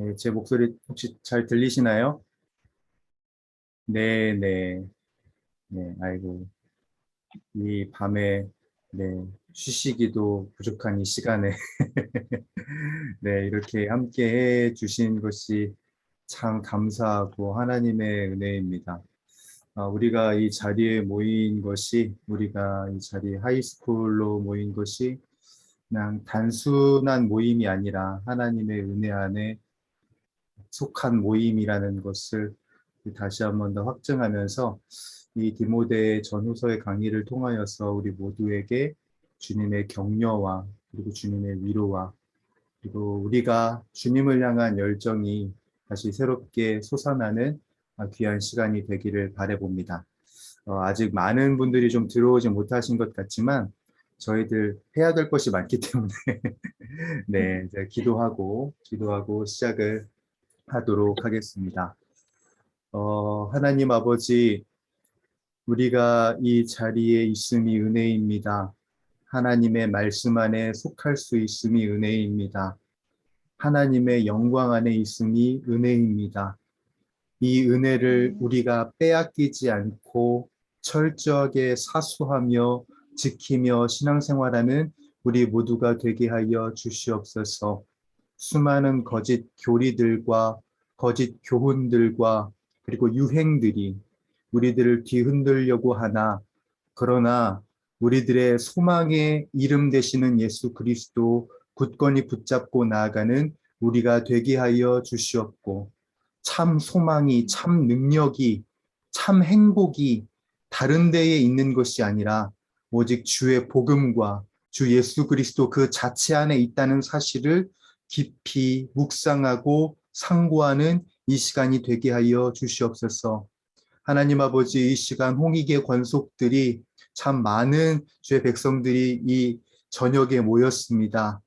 네, 제 목소리 혹시 잘 들리시나요? 네, 네, 네, 아이고, 이 밤에, 네, 쉬시기도 부족한 이 시간에, 네, 이렇게 함께 해 주신 것이 참 감사하고 하나님의 은혜입니다. 우리가 이 자리에 모인 것이, 우리가 이 자리에 하이스쿨로 모인 것이 그냥 단순한 모임이 아니라 하나님의 은혜 안에 속한 모임이라는 것을 다시 한번 더 확증하면서 이 디모데 전후서의 강의를 통하여서 우리 모두에게 주님의 격려와 그리고 주님의 위로와 그리고 우리가 주님을 향한 열정이 다시 새롭게 솟아나는 귀한 시간이 되기를 바라봅니다. 아직 많은 분들이 좀 들어오지 못하신 것 같지만 저희들 해야 될 것이 많기 때문에 네, 이제 기도하고 시작을 하도록 하겠습니다. 하나님 아버지, 우리가 이 자리에 있음이 은혜입니다. 하나님의 말씀 안에 속할 수 있음이 은혜입니다. 하나님의 영광 안에 있음이 은혜입니다. 이 은혜를 우리가 빼앗기지 않고 철저하게 사수하며 지키며 신앙생활하는 우리 모두가 되게 하여 주시옵소서. 수많은 거짓 교리들과 거짓 교훈들과 그리고 유행들이 우리들을 뒤흔들려고 하나, 그러나 우리들의 소망의 이름 되시는 예수 그리스도 굳건히 붙잡고 나아가는 우리가 되게 하여 주시옵고, 참 소망이, 참 능력이, 참 행복이 다른 데에 있는 것이 아니라 오직 주의 복음과 주 예수 그리스도 그 자체 안에 있다는 사실을 깊이 묵상하고 상고하는 이 시간이 되게 하여 주시옵소서. 하나님 아버지, 이 시간 홍익의 권속들이 참 많은 주의 백성들이 이 저녁에 모였습니다.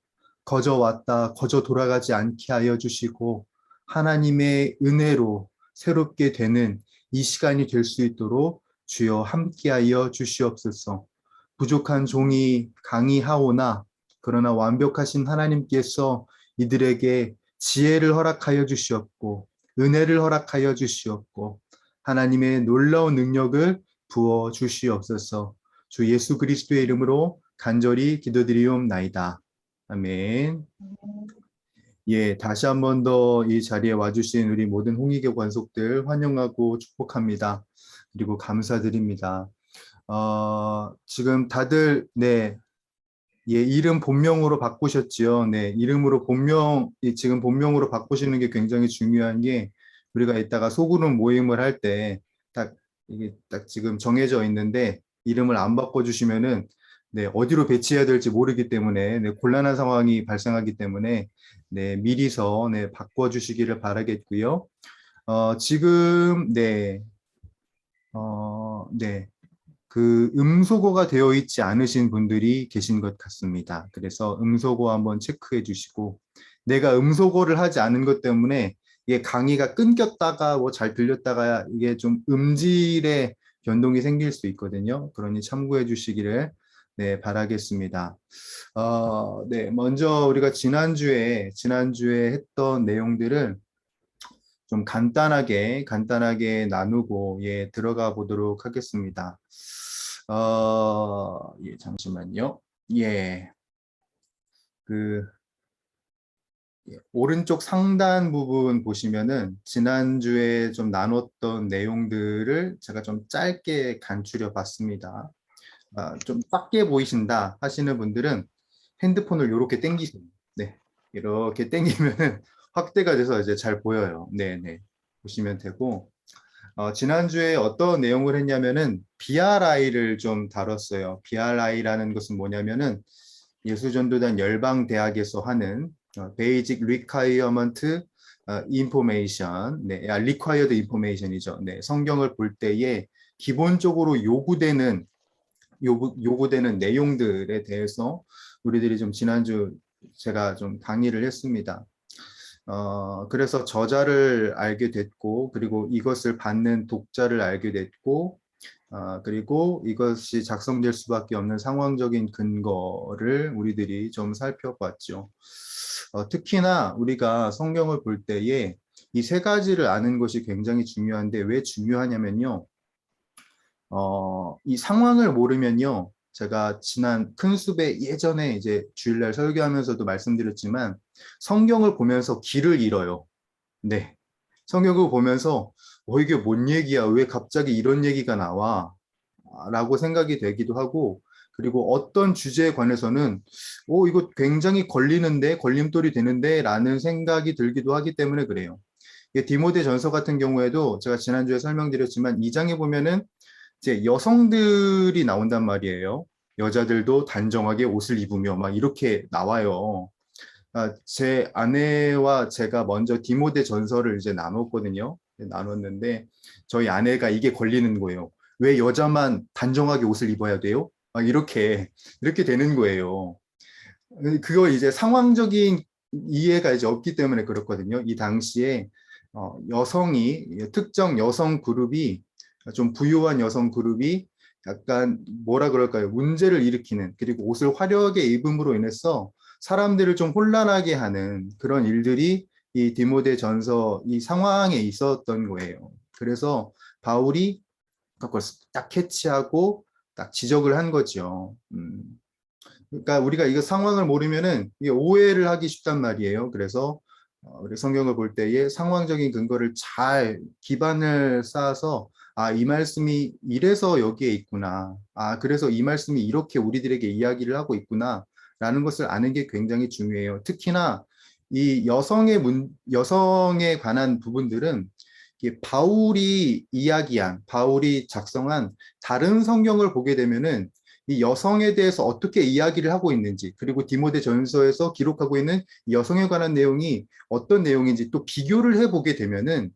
거저 왔다 거저 돌아가지 않게 하여 주시고 하나님의 은혜로 새롭게 되는 이 시간이 될 수 있도록 주여 함께하여 주시옵소서. 부족한 종이 강의하오나 그러나 완벽하신 하나님께서 이들에게 지혜를 허락하여 주시옵고 은혜를 허락하여 주시옵고 하나님의 놀라운 능력을 부어 주시옵소서. 주 예수 그리스도의 이름으로 간절히 기도드리옵나이다. 아멘. 예, 다시 한 번 더 이 자리에 와주신 우리 모든 홍익의 관속들 환영하고 축복합니다. 그리고 감사드립니다. 지금 다들, 네, 예, 이름 본명으로 바꾸셨지요. 네, 이름으로 본명, 지금 본명으로 바꾸시는 게 굉장히 중요한 게 우리가 이따가 소그룹 모임을 할 때 딱 이게 딱 지금 정해져 있는데 이름을 안 바꿔주시면은 네, 어디로 배치해야 될지 모르기 때문에 네, 곤란한 상황이 발생하기 때문에 네, 미리서 네, 바꿔주시기를 바라겠고요. 지금 네, 네. 그 음소거가 되어 있지 않으신 분들이 계신 것 같습니다. 그래서 음소거 한번 체크해 주시고 내가 음소거를 하지 않은 것 때문에 이게 강의가 끊겼다가 뭐 잘 들렸다가 이게 좀 음질의 변동이 생길 수 있거든요. 그러니 참고해 주시기를 네, 바라겠습니다. 네, 먼저 우리가 지난주에 했던 내용들을 좀 간단하게 나누고 예, 들어가 보도록 하겠습니다. 예, 잠시만요. 예, 그 오른쪽 상단 부분 보시면은 지난주에 좀 나눴던 내용들을 제가 좀 짧게 간추려 봤습니다. 좀 작게 보이신다 하시는 분들은 핸드폰을 이렇게 당기세요. 네, 이렇게 당기면은 확대가 돼서 이제 잘 보여요. 네, 네. 보시면 되고, 지난주에 어떤 내용을 했냐면은 BRI를 좀 다뤘어요. BRI라는 것은 뭐냐면은 예수전도단 열방대학에서 하는 Basic Requirement Information, 네, Required Information이죠. 네, 성경을 볼 때에 기본적으로 요구되는 내용들에 대해서 우리들이 좀 지난주 제가 좀 강의를 했습니다. 그래서 저자를 알게 됐고, 그리고 이것을 받는 독자를 알게 됐고, 그리고 이것이 작성될 수밖에 없는 상황적인 근거를 우리들이 좀 살펴봤죠. 특히나 우리가 성경을 볼 때에 이 세 가지를 아는 것이 굉장히 중요한데 왜 중요하냐면요. 이 상황을 모르면요. 제가 지난 큰 숲에 예전에 이제 주일날 설교하면서도 말씀드렸지만 성경을 보면서 길을 잃어요. 네. 성경을 보면서 이게 뭔 얘기야? 왜 갑자기 이런 얘기가 나와? 라고 생각이 되기도 하고 그리고 어떤 주제에 관해서는 이거 굉장히 걸리는데 걸림돌이 되는데 라는 생각이 들기도 하기 때문에 그래요. 디모데 전서 같은 경우에도 제가 지난주에 설명드렸지만 2장에 보면은 이제 여성들이 나온단 말이에요. 여자들도 단정하게 옷을 입으며 막 이렇게 나와요. 제 아내와 제가 먼저 디모데 전서를 이제 나눴거든요. 나눴는데 저희 아내가 이게 걸리는 거예요. 왜 여자만 단정하게 옷을 입어야 돼요? 막 이렇게 되는 거예요. 그거 이제 상황적인 이해가 이제 없기 때문에 그렇거든요. 이 당시에 여성이 특정 여성 그룹이 좀 부유한 여성 그룹이 약간 뭐라 그럴까요? 문제를 일으키는 그리고 옷을 화려하게 입음으로 인해서 사람들을 좀 혼란하게 하는 그런 일들이 이 디모데 전서 이 상황에 있었던 거예요. 그래서 바울이 그걸 딱 캐치하고 딱 지적을 한 거죠. 그러니까 우리가 이거 상황을 모르면은 이게 오해를 하기 쉽단 말이에요. 그래서 우리 성경을 볼 때에 상황적인 근거를 잘 기반을 쌓아서 이 말씀이 이래서 여기에 있구나. 그래서 이 말씀이 이렇게 우리들에게 이야기를 하고 있구나. 라는 것을 아는 게 굉장히 중요해요. 특히나 이 여성에 관한 부분들은 이게 바울이 작성한 다른 성경을 보게 되면은 이 여성에 대해서 어떻게 이야기를 하고 있는지, 그리고 디모데 전서에서 기록하고 있는 여성에 관한 내용이 어떤 내용인지 또 비교를 해보게 되면은,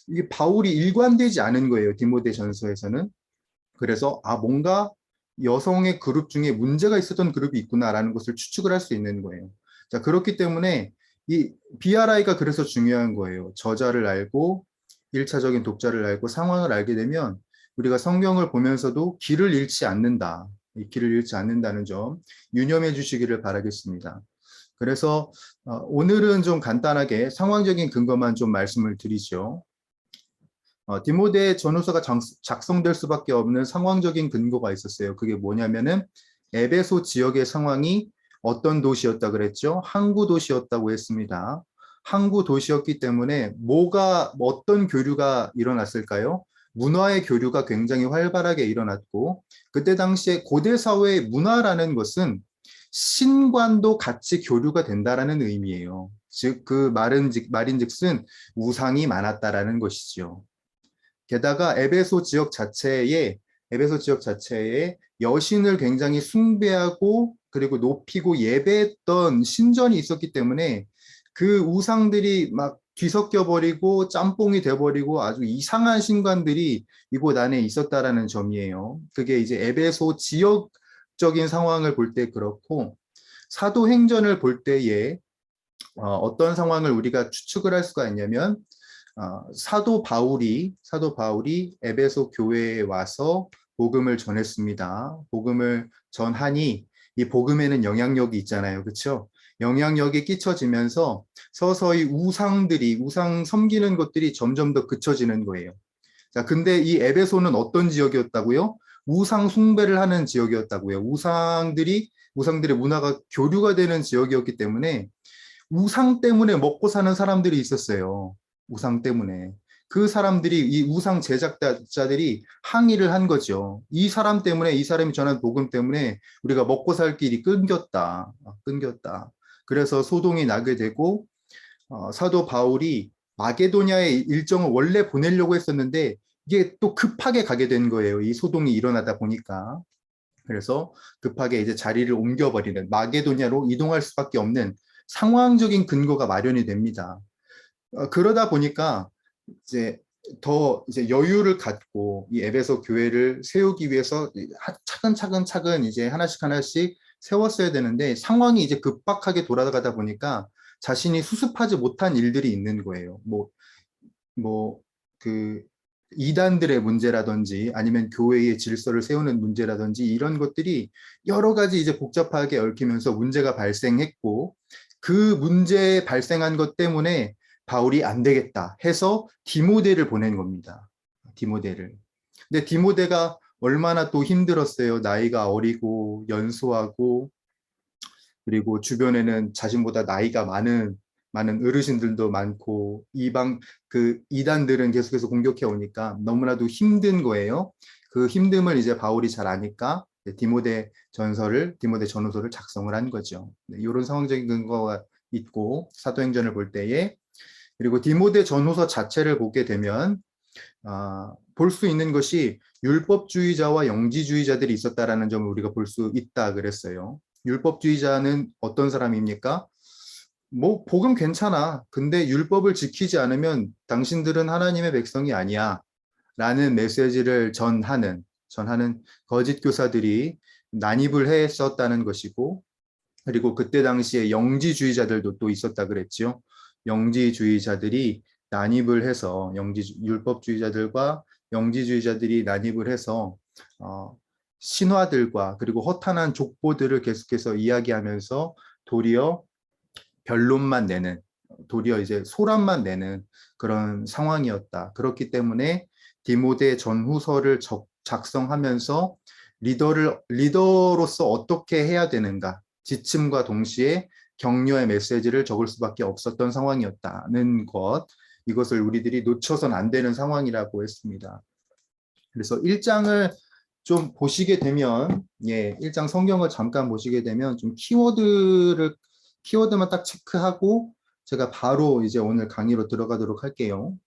이게 바울이 일관되지 않은 거예요, 디모데 전서에서는. 그래서, 뭔가 여성의 그룹 중에 문제가 있었던 그룹이 있구나라는 것을 추측을 할 수 있는 거예요. 자, 그렇기 때문에 이 BRI가 그래서 중요한 거예요. 저자를 알고, 1차적인 독자를 알고 상황을 알게 되면 우리가 성경을 보면서도 길을 잃지 않는다. 이 길을 잃지 않는다는 점 유념해 주시기를 바라겠습니다. 그래서 오늘은 좀 간단하게 상황적인 근거만 좀 말씀을 드리죠. 디모데 전후서가 작성될 수밖에 없는 상황적인 근거가 있었어요. 그게 뭐냐면은 에베소 지역의 상황이 어떤 도시였다 그랬죠? 항구 도시였다고 했습니다. 항구 도시였기 때문에 어떤 교류가 일어났을까요? 문화의 교류가 굉장히 활발하게 일어났고 그때 당시에 고대 사회의 문화라는 것은 신관도 같이 교류가 된다라는 의미예요. 즉 그 말인즉슨 우상이 많았다라는 것이죠. 게다가 에베소 지역 자체에 여신을 굉장히 숭배하고 그리고 높이고 예배했던 신전이 있었기 때문에 그 우상들이 막 뒤섞여 버리고 짬뽕이 돼 버리고 아주 이상한 신관들이 이곳 안에 있었다라는 점이에요. 그게 이제 에베소 지역적인 상황을 볼 때 그렇고 사도행전을 볼 때에 어떤 상황을 우리가 추측을 할 수가 있냐면 사도 바울이 에베소 교회에 와서 복음을 전했습니다. 복음을 전하니 이 복음에는 영향력이 있잖아요. 그렇죠? 영향력이 끼쳐지면서 서서히 우상 섬기는 것들이 점점 더 그쳐지는 거예요. 자, 근데 이 에베소는 어떤 지역이었다고요? 우상 숭배를 하는 지역이었다고요. 우상들의 문화가 교류가 되는 지역이었기 때문에 우상 때문에 먹고 사는 사람들이 있었어요. 우상 때문에. 그 사람들이, 이 우상 제작자들이 항의를 한 거죠. 이 사람이 전한 복음 때문에 우리가 먹고 살 길이 끊겼다. 끊겼다. 그래서 소동이 나게 되고, 사도 바울이 마게도냐의 일정을 원래 보내려고 했었는데, 이게 또 급하게 가게 된 거예요. 이 소동이 일어나다 보니까. 그래서 급하게 이제 자리를 옮겨버리는 마게도냐로 이동할 수밖에 없는 상황적인 근거가 마련이 됩니다. 그러다 보니까 이제 더 이제 여유를 갖고 이 에베소 교회를 세우기 위해서 차근차근 이제 하나씩 세웠어야 되는데 상황이 이제 급박하게 돌아가다 보니까 자신이 수습하지 못한 일들이 있는 거예요. 그 이단들의 문제라든지 아니면 교회의 질서를 세우는 문제라든지 이런 것들이 여러 가지 이제 복잡하게 얽히면서 문제가 발생했고 그 문제 발생한 것 때문에 바울이 안 되겠다 해서 디모데를 보낸 겁니다. 디모데를. 근데 디모데가 얼마나 또 힘들었어요. 나이가 어리고 연소하고 그리고 주변에는 자신보다 나이가 많은 어르신들도 많고 그 이단들은 계속해서 공격해 오니까 너무나도 힘든 거예요. 그 힘듦을 이제 바울이 잘 아니까 디모데 전후서를 작성을 한 거죠. 네, 이런 상황적인 근거가 있고 사도행전을 볼 때에 그리고 디모데 전후서 자체를 보게 되면 볼 수 있는 것이 율법주의자와 영지주의자들이 있었다라는 점을 우리가 볼 수 있다 그랬어요. 율법주의자는 어떤 사람입니까? 뭐 복음 괜찮아. 근데 율법을 지키지 않으면 당신들은 하나님의 백성이 아니야. 라는 메시지를 전하는 거짓 교사들이 난입을 했었다는 것이고 그리고 그때 당시에 영지주의자들도 또 있었다 그랬죠. 영지주의자들이 난입을 해서 율법주의자들과 영지주의자들이 난입을 해서 신화들과 그리고 허탄한 족보들을 계속해서 이야기하면서 도리어 변론만 내는 도리어 이제 소란만 내는 그런 상황이었다. 그렇기 때문에 디모데 전후서를 작성하면서 리더로서 어떻게 해야 되는가 지침과 동시에 격려의 메시지를 적을 수밖에 없었던 상황이었다는 것 이것을 우리들이 놓쳐선 안 되는 상황이라고 했습니다. 그래서 1장을 좀 보시게 되면 1장 성경을 잠깐 보시게 되면 좀 키워드만 딱 체크하고 제가 바로 이제 오늘 강의로 들어가도록 할게요.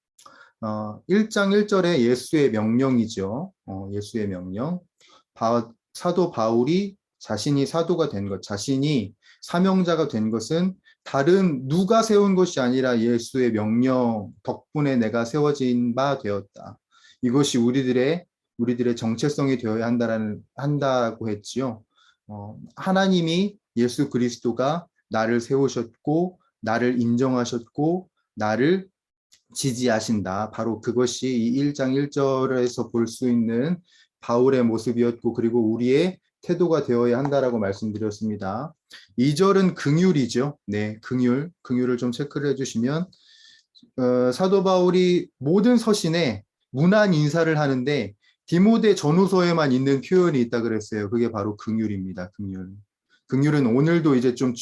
1장 1절에 예수의 명령이죠. 예수의 명령. 사도 바울이 자신이 사도가 된 것, 자신이 사명자가 된 것은 다른 누가 세운 것이 아니라 예수의 명령 덕분에 내가 세워진 바 되었다. 이것이 우리들의 정체성이 되어야 한다고 했지요. 하나님이 예수 그리스도가 나를 세우셨고 나를 인정하셨고 나를 지지하신다. 바로 그것이 이 1장 1절에서 볼 수 있는 바울의 모습이었고 그리고 우리의 태도가 되어야 한다라고 말씀드렸습니다. 2절은 긍휼이죠. 네, 긍휼을 좀 체크를 해주시면 사도 바울이 모든 서신에 문안 인사를 하는데 디모데 전후서에만 있는 표현이 있다 그랬어요. 그게 바로 긍휼입니다. 긍휼은 오늘도 이제 좀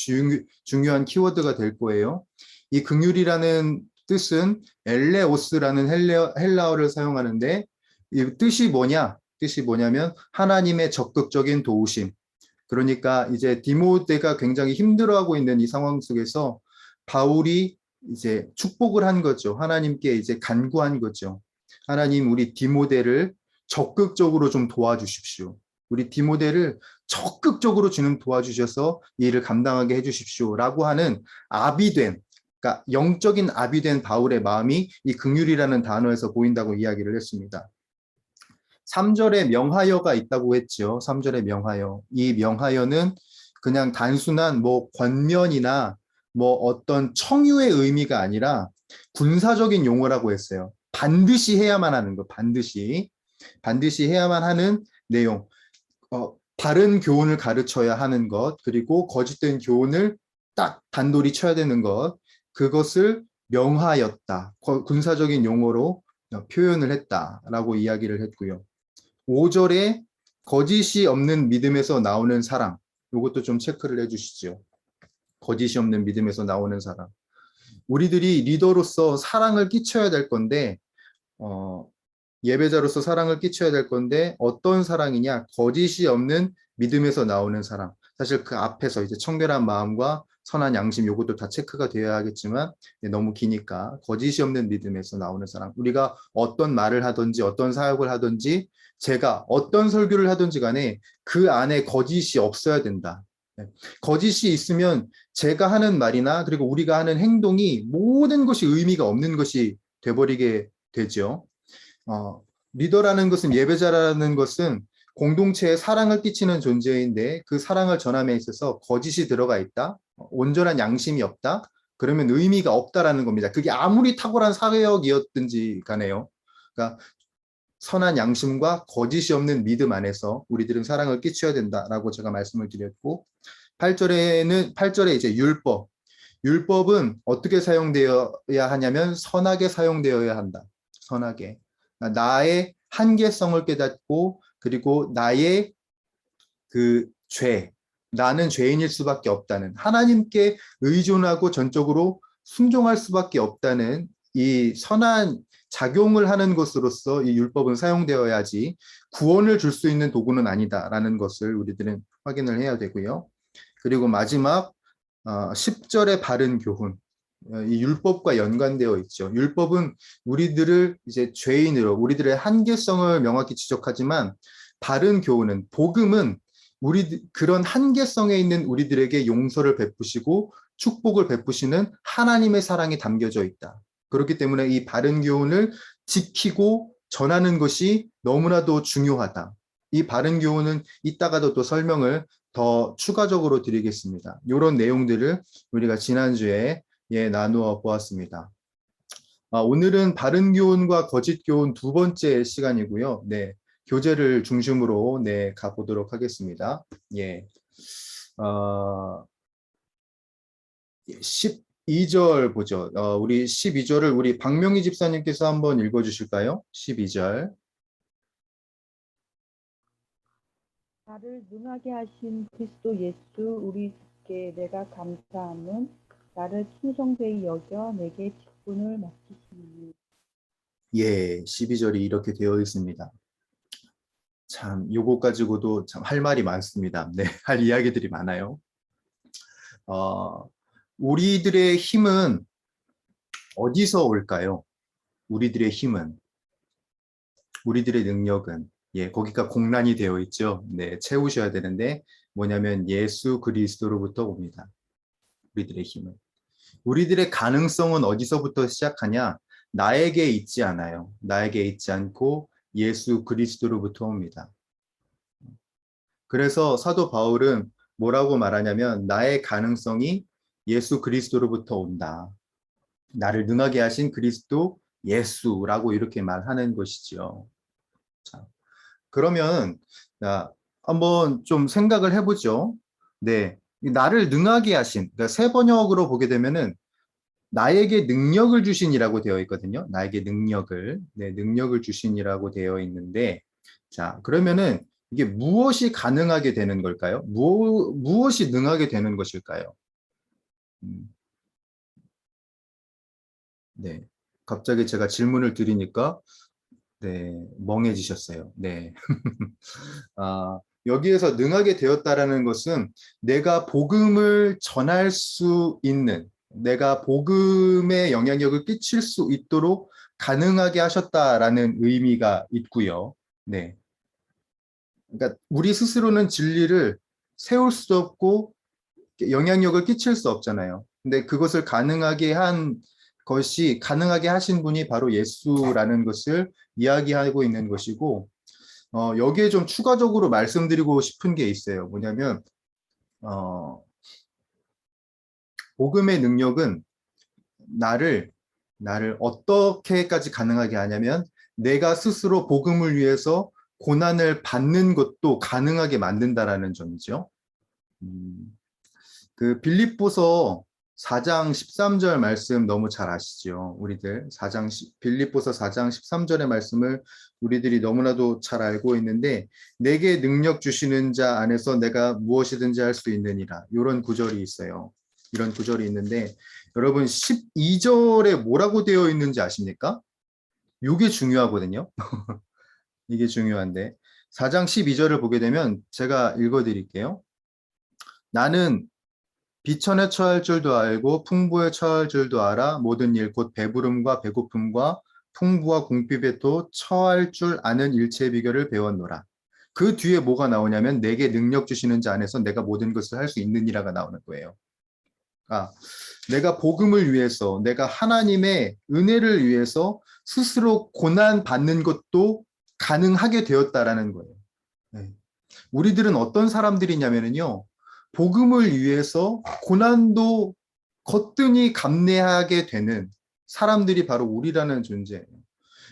중요한 키워드가 될 거예요. 이 긍휼이라는 뜻은 엘레오스라는 헬라어를 사용하는데 이 뜻이 뭐냐면 하나님의 적극적인 도우심. 그러니까 이제 디모데가 굉장히 힘들어하고 있는 이 상황 속에서 바울이 이제 축복을 한 거죠. 하나님께 이제 간구한 거죠. 하나님 우리 디모데를 적극적으로 좀 도와주십시오. 우리 디모데를 적극적으로 주는 도와주셔서 이 일을 감당하게 해주십시오라고 하는 그러니까 영적인 아비된 바울의 마음이 이 긍휼이라는 단어에서 보인다고 이야기를 했습니다. 3절에 명하여가 있다고 했죠. 3절에 명하여. 이 명하여는 그냥 단순한 뭐 권면이나 뭐 어떤 청유의 의미가 아니라 군사적인 용어라고 했어요. 반드시 해야만 하는 거, 반드시 해야만 하는 내용. 바른 교훈을 가르쳐야 하는 것, 그리고 거짓된 교훈을 딱 단돌이 쳐야 되는 것, 그것을 명하였다. 군사적인 용어로 표현을 했다라고 이야기를 했고요. 5절에 거짓이 없는 믿음에서 나오는 사랑. 이것도 좀 체크를 해주시죠. 거짓이 없는 믿음에서 나오는 사랑. 우리들이 리더로서 사랑을 끼쳐야 될 건데 예배자로서 사랑을 끼쳐야 될 건데 어떤 사랑이냐? 거짓이 없는 믿음에서 나오는 사랑. 사실 그 앞에서 이제 청결한 마음과 선한 양심 요것도 다 체크가 되어야 하겠지만 너무 기니까 거짓이 없는 믿음에서 나오는 사랑. 우리가 어떤 말을 하든지 어떤 사역을 하든지 제가 어떤 설교를 하든지 간에 그 안에 거짓이 없어야 된다. 거짓이 있으면 제가 하는 말이나 그리고 우리가 하는 행동이 모든 것이 의미가 없는 것이 돼버리게 되죠. 리더라는 것은 예배자라는 것은 공동체에 사랑을 끼치는 존재인데 그 사랑을 전함에 있어서 거짓이 들어가 있다, 온전한 양심이 없다, 그러면 의미가 없다라는 겁니다. 그게 아무리 탁월한 사회역이었든지 간에요. 그러니까 선한 양심과 거짓이 없는 믿음 안에서 우리들은 사랑을 끼쳐야 된다라고 제가 말씀을 드렸고 8절에 이제 율법. 율법은 어떻게 사용되어야 하냐면 선하게 사용되어야 한다. 선하게. 나의 한계성을 깨닫고 그리고 나의 그 죄, 나는 죄인일 수밖에 없다는 하나님께 의존하고 전적으로 순종할 수밖에 없다는 이 선한 작용을 하는 것으로서 이 율법은 사용되어야지 구원을 줄 수 있는 도구는 아니다라는 것을 우리들은 확인을 해야 되고요. 그리고 마지막 10절의 바른 교훈. 이 율법과 연관되어 있죠. 율법은 우리들을 이제 죄인으로 우리들의 한계성을 명확히 지적하지만 바른 교훈은 복음은 우리 그런 한계성에 있는 우리들에게 용서를 베푸시고 축복을 베푸시는 하나님의 사랑이 담겨져 있다. 그렇기 때문에 이 바른 교훈을 지키고 전하는 것이 너무나도 중요하다. 이 바른 교훈은 이따가도 또 설명을 더 추가적으로 드리겠습니다. 이런 내용들을 우리가 지난주에 나누어 보았습니다. 오늘은 바른 교훈과 거짓 교훈 두 번째 시간이고요. 네, 교재를 중심으로 가보도록 하겠습니다. 예, 12절 보죠. 우리 12절을 우리 박명희 집사님께서 한번 읽어주실까요? 12절. 나를 능하게 하신 그리스도 예수 우리 주께 내가 감사함은 나를 충성되이 여겨 내게 직분을 맡기시니. 예, 12절이 이렇게 되어 있습니다. 참, 요거 가지고도 참 할 말이 많습니다. 네, 할 이야기들이 많아요. 우리들의 힘은 어디서 올까요? 우리들의 힘은, 우리들의 능력은, 거기가 공란이 되어 있죠. 네, 채우셔야 되는데, 뭐냐면 예수 그리스도로부터 옵니다. 우리들의 힘은. 우리들의 가능성은 어디서부터 시작하냐? 나에게 있지 않아요. 나에게 있지 않고 예수 그리스도로부터 옵니다. 그래서 사도 바울은 뭐라고 말하냐면 나의 가능성이 예수 그리스도로부터 온다. 나를 능하게 하신 그리스도 예수라고 이렇게 말하는 것이죠. 자, 그러면 한번 좀 생각을 해보죠. 네, 나를 능하게 하신, 그러니까 새 번역으로 보게 되면은 나에게 능력을 주신이라고 되어 있거든요. 나에게 능력을, 능력을 주신이라고 되어 있는데, 자, 그러면은 이게 무엇이 가능하게 되는 걸까요? 무엇이 능하게 되는 것일까요? 음, 네. 갑자기 제가 질문을 드리니까, 멍해지셨어요. 네. 여기에서 능하게 되었다라는 것은 내가 복음을 전할 수 있는, 내가 복음의 영향력을 끼칠 수 있도록 가능하게 하셨다라는 의미가 있고요. 네. 그러니까 우리 스스로는 진리를 세울 수 없고 영향력을 끼칠 수 없잖아요. 근데 그것을 가능하게 한 것이 가능하게 하신 분이 바로 예수라는 것을 이야기하고 있는 것이고 여기에 좀 추가적으로 말씀드리고 싶은 게 있어요. 뭐냐면 복음의 능력은 나를 어떻게까지 가능하게 하냐면 내가 스스로 복음을 위해서 고난을 받는 것도 가능하게 만든다라는 점이죠. 그 빌립보서 4장 13절 말씀 너무 잘 아시죠? 우리들 빌립보서 4장 13절의 말씀을 우리들이 너무나도 잘 알고 있는데 내게 능력 주시는 자 안에서 내가 무엇이든지 할 수 있느니라. 이런 구절이 있어요. 이런 구절이 있는데 여러분 12절에 뭐라고 되어 있는지 아십니까? 이게 중요하거든요. 이게 중요한데 4장 12절을 보게 되면 제가 읽어 드릴게요. 나는 비천에 처할 줄도 알고 풍부에 처할 줄도 알아 모든 일 곧 배부름과 배고픔과 풍부와 궁핍에도 처할 줄 아는 일체의 비결을 배웠노라. 그 뒤에 뭐가 나오냐면 내게 능력 주시는 자 안에서 내가 모든 것을 할 수 있느니라가 나오는 거예요. 내가 복음을 위해서 내가 하나님의 은혜를 위해서 스스로 고난 받는 것도 가능하게 되었다라는 거예요. 네. 우리들은 어떤 사람들이냐면요. 복음을 위해서 고난도 거뜬히 감내하게 되는 사람들이 바로 우리라는 존재예요.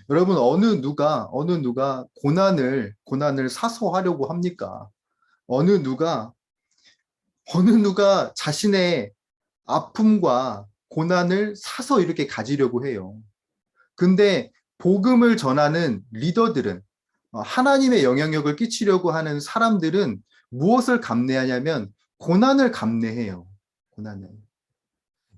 여러분 어느 누가 고난을 사소하려고 합니까? 어느 누가 자신의 아픔과 고난을 사서 이렇게 가지려고 해요. 근데 복음을 전하는 리더들은, 하나님의 영향력을 끼치려고 하는 사람들은 무엇을 감내하냐면 고난을 감내해요. 고난을.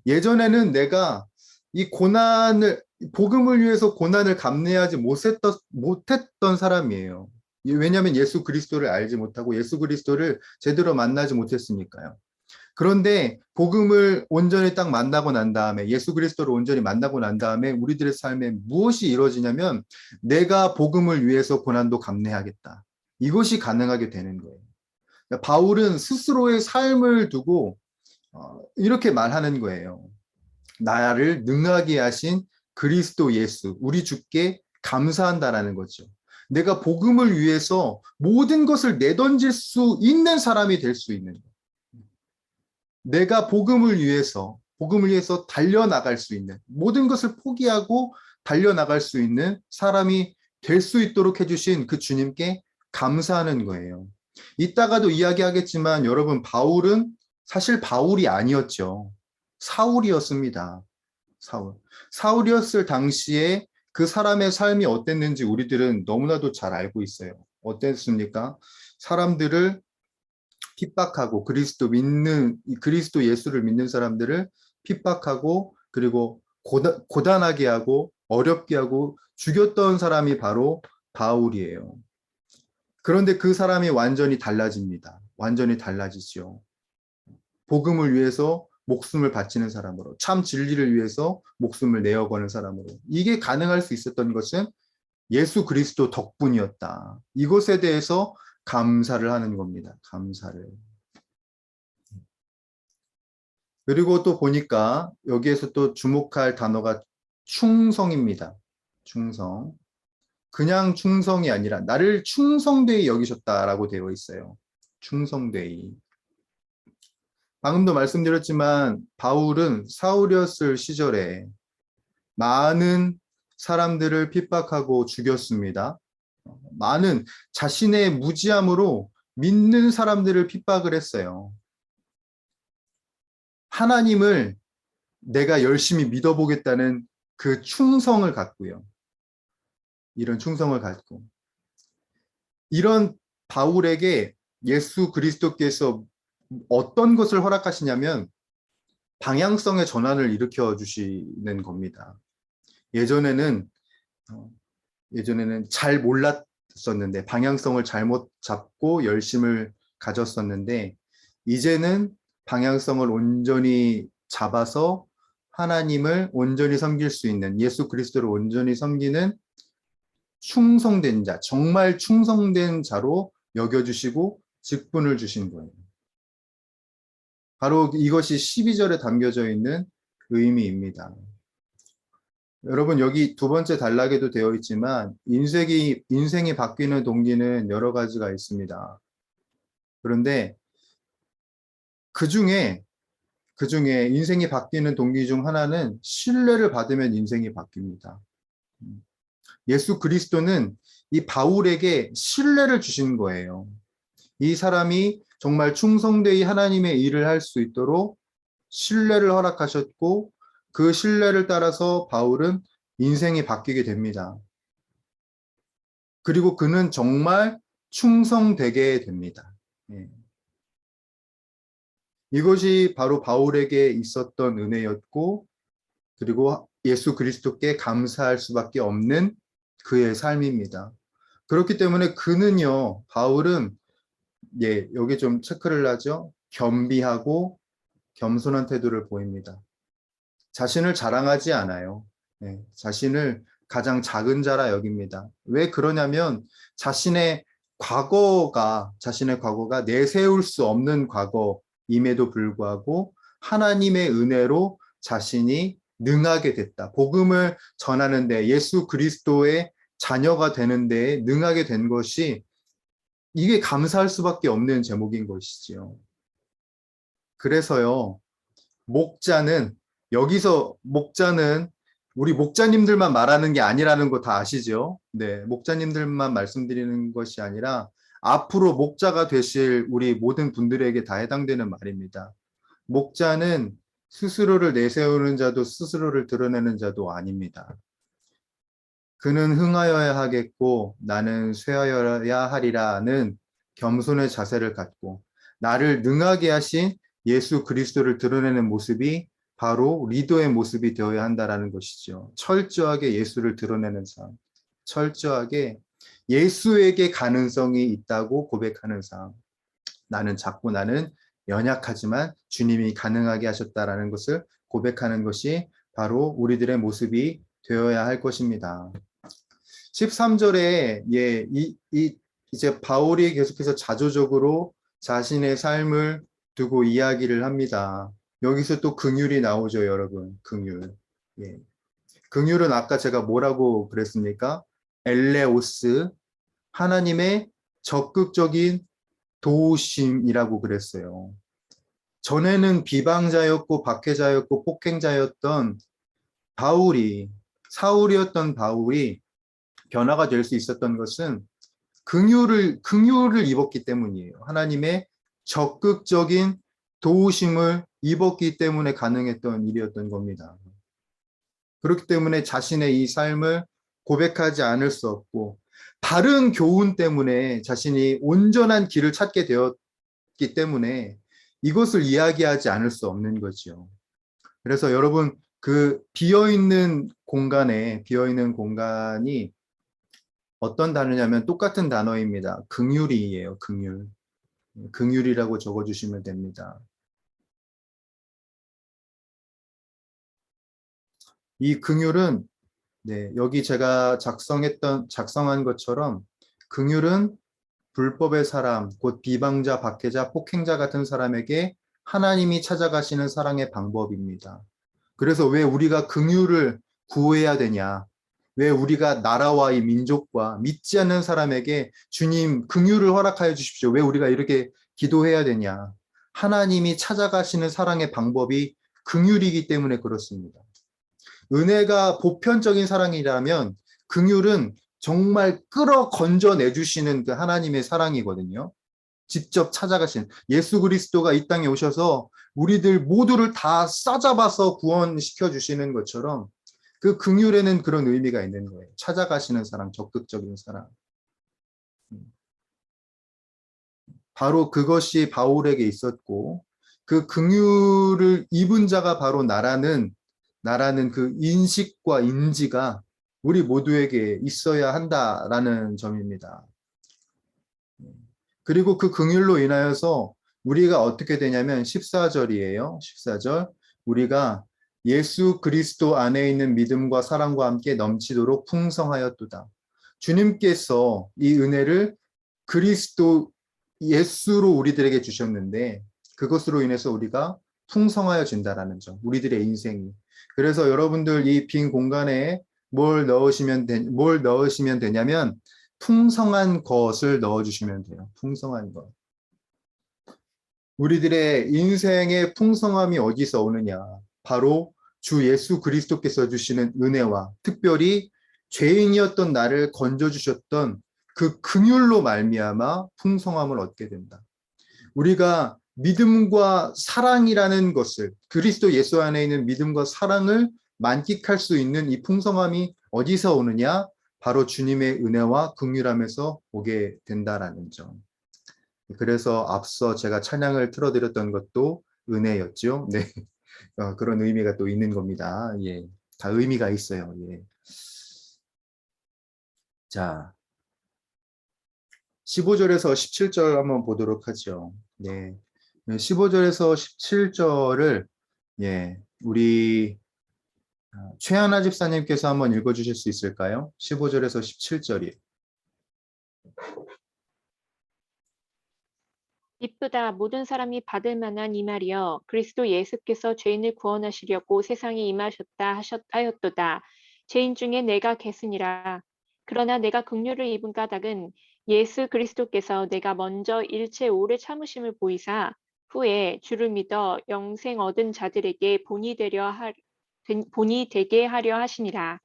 예전에는 내가 이 고난을, 복음을 위해서 고난을 감내하지 못했던 사람이에요. 왜냐하면 예수 그리스도를 알지 못하고 예수 그리스도를 제대로 만나지 못했으니까요. 그런데 복음을 온전히 딱 만나고 난 다음에, 예수 그리스도를 온전히 만나고 난 다음에 우리들의 삶에 무엇이 이루어지냐면 내가 복음을 위해서 고난도 감내하겠다. 이것이 가능하게 되는 거예요. 그러니까 바울은 스스로의 삶을 두고 이렇게 말하는 거예요. 나를 능하게 하신 그리스도 예수, 우리 주께 감사한다라는 거죠. 내가 복음을 위해서 모든 것을 내던질 수 있는 사람이 될 수 있는 거예요. 내가 복음을 위해서 달려나갈 수 있는, 모든 것을 포기하고 달려나갈 수 있는 사람이 될 수 있도록 해주신 그 주님께 감사하는 거예요. 이따가도 이야기하겠지만 여러분, 바울은 사실 바울이 아니었죠. 사울이었습니다. 사울. 사울이었을 당시에 그 사람의 삶이 어땠는지 우리들은 너무나도 잘 알고 있어요. 어땠습니까? 사람들을 핍박하고 그리스도 예수를 믿는 사람들을 핍박하고 그리고 고단하게 하고 어렵게 하고 죽였던 사람이 바로 바울이에요. 그런데 그 사람이 완전히 달라집니다. 완전히 달라지죠. 복음을 위해서 목숨을 바치는 사람으로, 참 진리를 위해서 목숨을 내어거는 사람으로. 이게 가능할 수 있었던 것은 예수 그리스도 덕분이었다. 이것에 대해서 감사를 하는 겁니다. 감사를. 그리고 또 보니까 여기에서 또 주목할 단어가 충성입니다. 충성. 그냥 충성이 아니라 나를 충성되이 여기셨다라고 되어 있어요. 충성되이. 방금도 말씀드렸지만 바울은 사울이었을 시절에 많은 사람들을 핍박하고 죽였습니다. 많은 자신의 무지함으로 믿는 사람들을 핍박을 했어요. 하나님을 내가 열심히 믿어보겠다는 그 충성을 갖고요. 이런 충성을 갖고. 이런 바울에게 예수 그리스도께서 어떤 것을 허락하시냐면 방향성의 전환을 일으켜 주시는 겁니다. 예전에는 잘 몰랐었는데, 방향성을 잘못 잡고 열심을 가졌었는데, 이제는 방향성을 온전히 잡아서 하나님을 온전히 섬길 수 있는, 예수 그리스도를 온전히 섬기는 충성된 자, 정말 충성된 자로 여겨주시고 직분을 주신 거예요. 바로 이것이 12절에 담겨져 있는 의미입니다. 여러분, 여기 두 번째 단락에도 되어 있지만 인생이 바뀌는 동기는 여러 가지가 있습니다. 그런데 그 중에 인생이 바뀌는 동기 중 하나는 신뢰를 받으면 인생이 바뀝니다. 예수 그리스도는 이 바울에게 신뢰를 주신 거예요. 이 사람이 정말 충성되이 하나님의 일을 할 수 있도록 신뢰를 허락하셨고, 그 신뢰를 따라서 바울은 인생이 바뀌게 됩니다. 그리고 그는 정말 충성되게 됩니다. 이것이 바로 바울에게 있었던 은혜였고, 그리고 예수 그리스도께 감사할 수밖에 없는 그의 삶입니다. 그렇기 때문에 바울은, 여기 좀 체크를 하죠. 겸비하고 겸손한 태도를 보입니다. 자신을 자랑하지 않아요. 자신을 가장 작은 자라 여깁니다. 왜 그러냐면 자신의 과거가 내세울 수 없는 과거임에도 불구하고 하나님의 은혜로 자신이 능하게 됐다. 복음을 전하는데, 예수 그리스도의 자녀가 되는데 능하게 된 것이, 이게 감사할 수밖에 없는 제목인 것이지요. 그래서요, 목자는 우리 목자님들만 말하는 게 아니라는 거 다 아시죠? 네, 목자님들만 말씀드리는 것이 아니라 앞으로 목자가 되실 우리 모든 분들에게 다 해당되는 말입니다. 목자는 스스로를 내세우는 자도 스스로를 드러내는 자도 아닙니다. 그는 흥하여야 하겠고 나는 쇠하여야 하리라는 겸손의 자세를 갖고 나를 능하게 하신 예수 그리스도를 드러내는 모습이 바로 리더의 모습이 되어야 한다라는 것이죠. 철저하게 예수를 드러내는 삶, 철저하게 예수에게 가능성이 있다고 고백하는 삶. 나는 작고 나는 연약하지만 주님이 가능하게 하셨다라는 것을 고백하는 것이 바로 우리들의 모습이 되어야 할 것입니다. 13절에 이제 바울이 계속해서 자조적으로 자신의 삶을 두고 이야기를 합니다. 여기서 또 긍휼이 나오죠, 여러분. 긍휼. 예. 긍휼은 아까 제가 뭐라고 그랬습니까? 엘레오스, 하나님의 적극적인 도우심이라고 그랬어요. 전에는 비방자였고 박해자였고 폭행자였던 바울이, 사울이었던 바울이 변화가 될 수 있었던 것은 긍휼을 입었기 때문이에요. 하나님의 적극적인 도우심을 입었기 때문에 가능했던 일이었던 겁니다. 그렇기 때문에 자신의 이 삶을 고백하지 않을 수 없고 바른 교훈 때문에 자신이 온전한 길을 찾게 되었기 때문에 이것을 이야기하지 않을 수 없는 거죠. 그래서 여러분 그 비어있는 공간이 어떤 단어냐면 똑같은 단어입니다. 긍휼이에요. 긍휼. 긍휼이라고 적어주시면 됩니다. 이 긍휼은 여기 제가 작성한 것처럼 긍휼은 불법의 사람, 곧 비방자, 박해자, 폭행자 같은 사람에게 하나님이 찾아가시는 사랑의 방법입니다. 그래서 왜 우리가 긍휼을 구해야 되냐? 왜 우리가 나라와 이 민족과 믿지 않는 사람에게 주님 긍휼을 허락하여 주십시오. 왜 우리가 이렇게 기도해야 되냐? 하나님이 찾아가시는 사랑의 방법이 긍휼이기 때문에 그렇습니다. 은혜가 보편적인 사랑이라면 긍휼은 정말 끌어 건져내 주시는 그 하나님의 사랑이거든요. 직접 찾아가신 예수 그리스도가 이 땅에 오셔서 우리들 모두를 다 싸잡아서 구원시켜 주시는 것처럼 그 긍휼에는 그런 의미가 있는 거예요. 찾아가시는 사랑, 적극적인 사랑. 바로 그것이 바울에게 있었고 그 긍휼을 입은 자가 바로 나라는 그 인식과 인지가 우리 모두에게 있어야 한다라는 점입니다. 그리고 그 긍휼로 인하여서 우리가 어떻게 되냐면 14절이에요. 14절. 우리가 예수 그리스도 안에 있는 믿음과 사랑과 함께 넘치도록 풍성하였도다. 주님께서 이 은혜를 그리스도 예수로 우리들에게 주셨는데 그것으로 인해서 우리가 풍성하여진다라는 점. 우리들의 인생이. 그래서 여러분들 이 빈 공간에 뭘 넣으시면 되냐면 풍성한 것을 넣어주시면 돼요. 풍성한 것. 우리들의 인생의 풍성함이 어디서 오느냐? 바로 주 예수 그리스도께서 주시는 은혜와 특별히 죄인이었던 나를 건져주셨던 그 긍휼로 말미암아 풍성함을 얻게 된다. 우리가 믿음과 사랑이라는 것을 그리스도 예수 안에 있는 믿음과 사랑을 만끽할 수 있는 이 풍성함이 어디서 오느냐? 바로 주님의 은혜와 긍휼함에서 오게 된다라는 점. 그래서 앞서 제가 찬양을 틀어드렸던 것도 은혜였죠. 네, 그런 의미가 또 있는 겁니다. 예, 다 의미가 있어요. 예. 자, 15절에서 17절 한번 보도록 하죠. 네, 15절에서 17절을 우리 최하나 집사님께서 한번 읽어주실 수 있을까요? 15절에서 17절이에요. 이쁘다 모든 사람이 받을 만한 이 말이여 그리스도 예수께서 죄인을 구원하시려고 세상에 임하셨다 하였도다. 죄인 중에 내가 개쓰니라. 그러나 내가 긍휼을 입은 까닭은 예수 그리스도께서 내가 먼저 일체 오래 참으심을 보이사 후에 주를 믿어 영생 얻은 자들에게 본이 되게 하려 하시니라.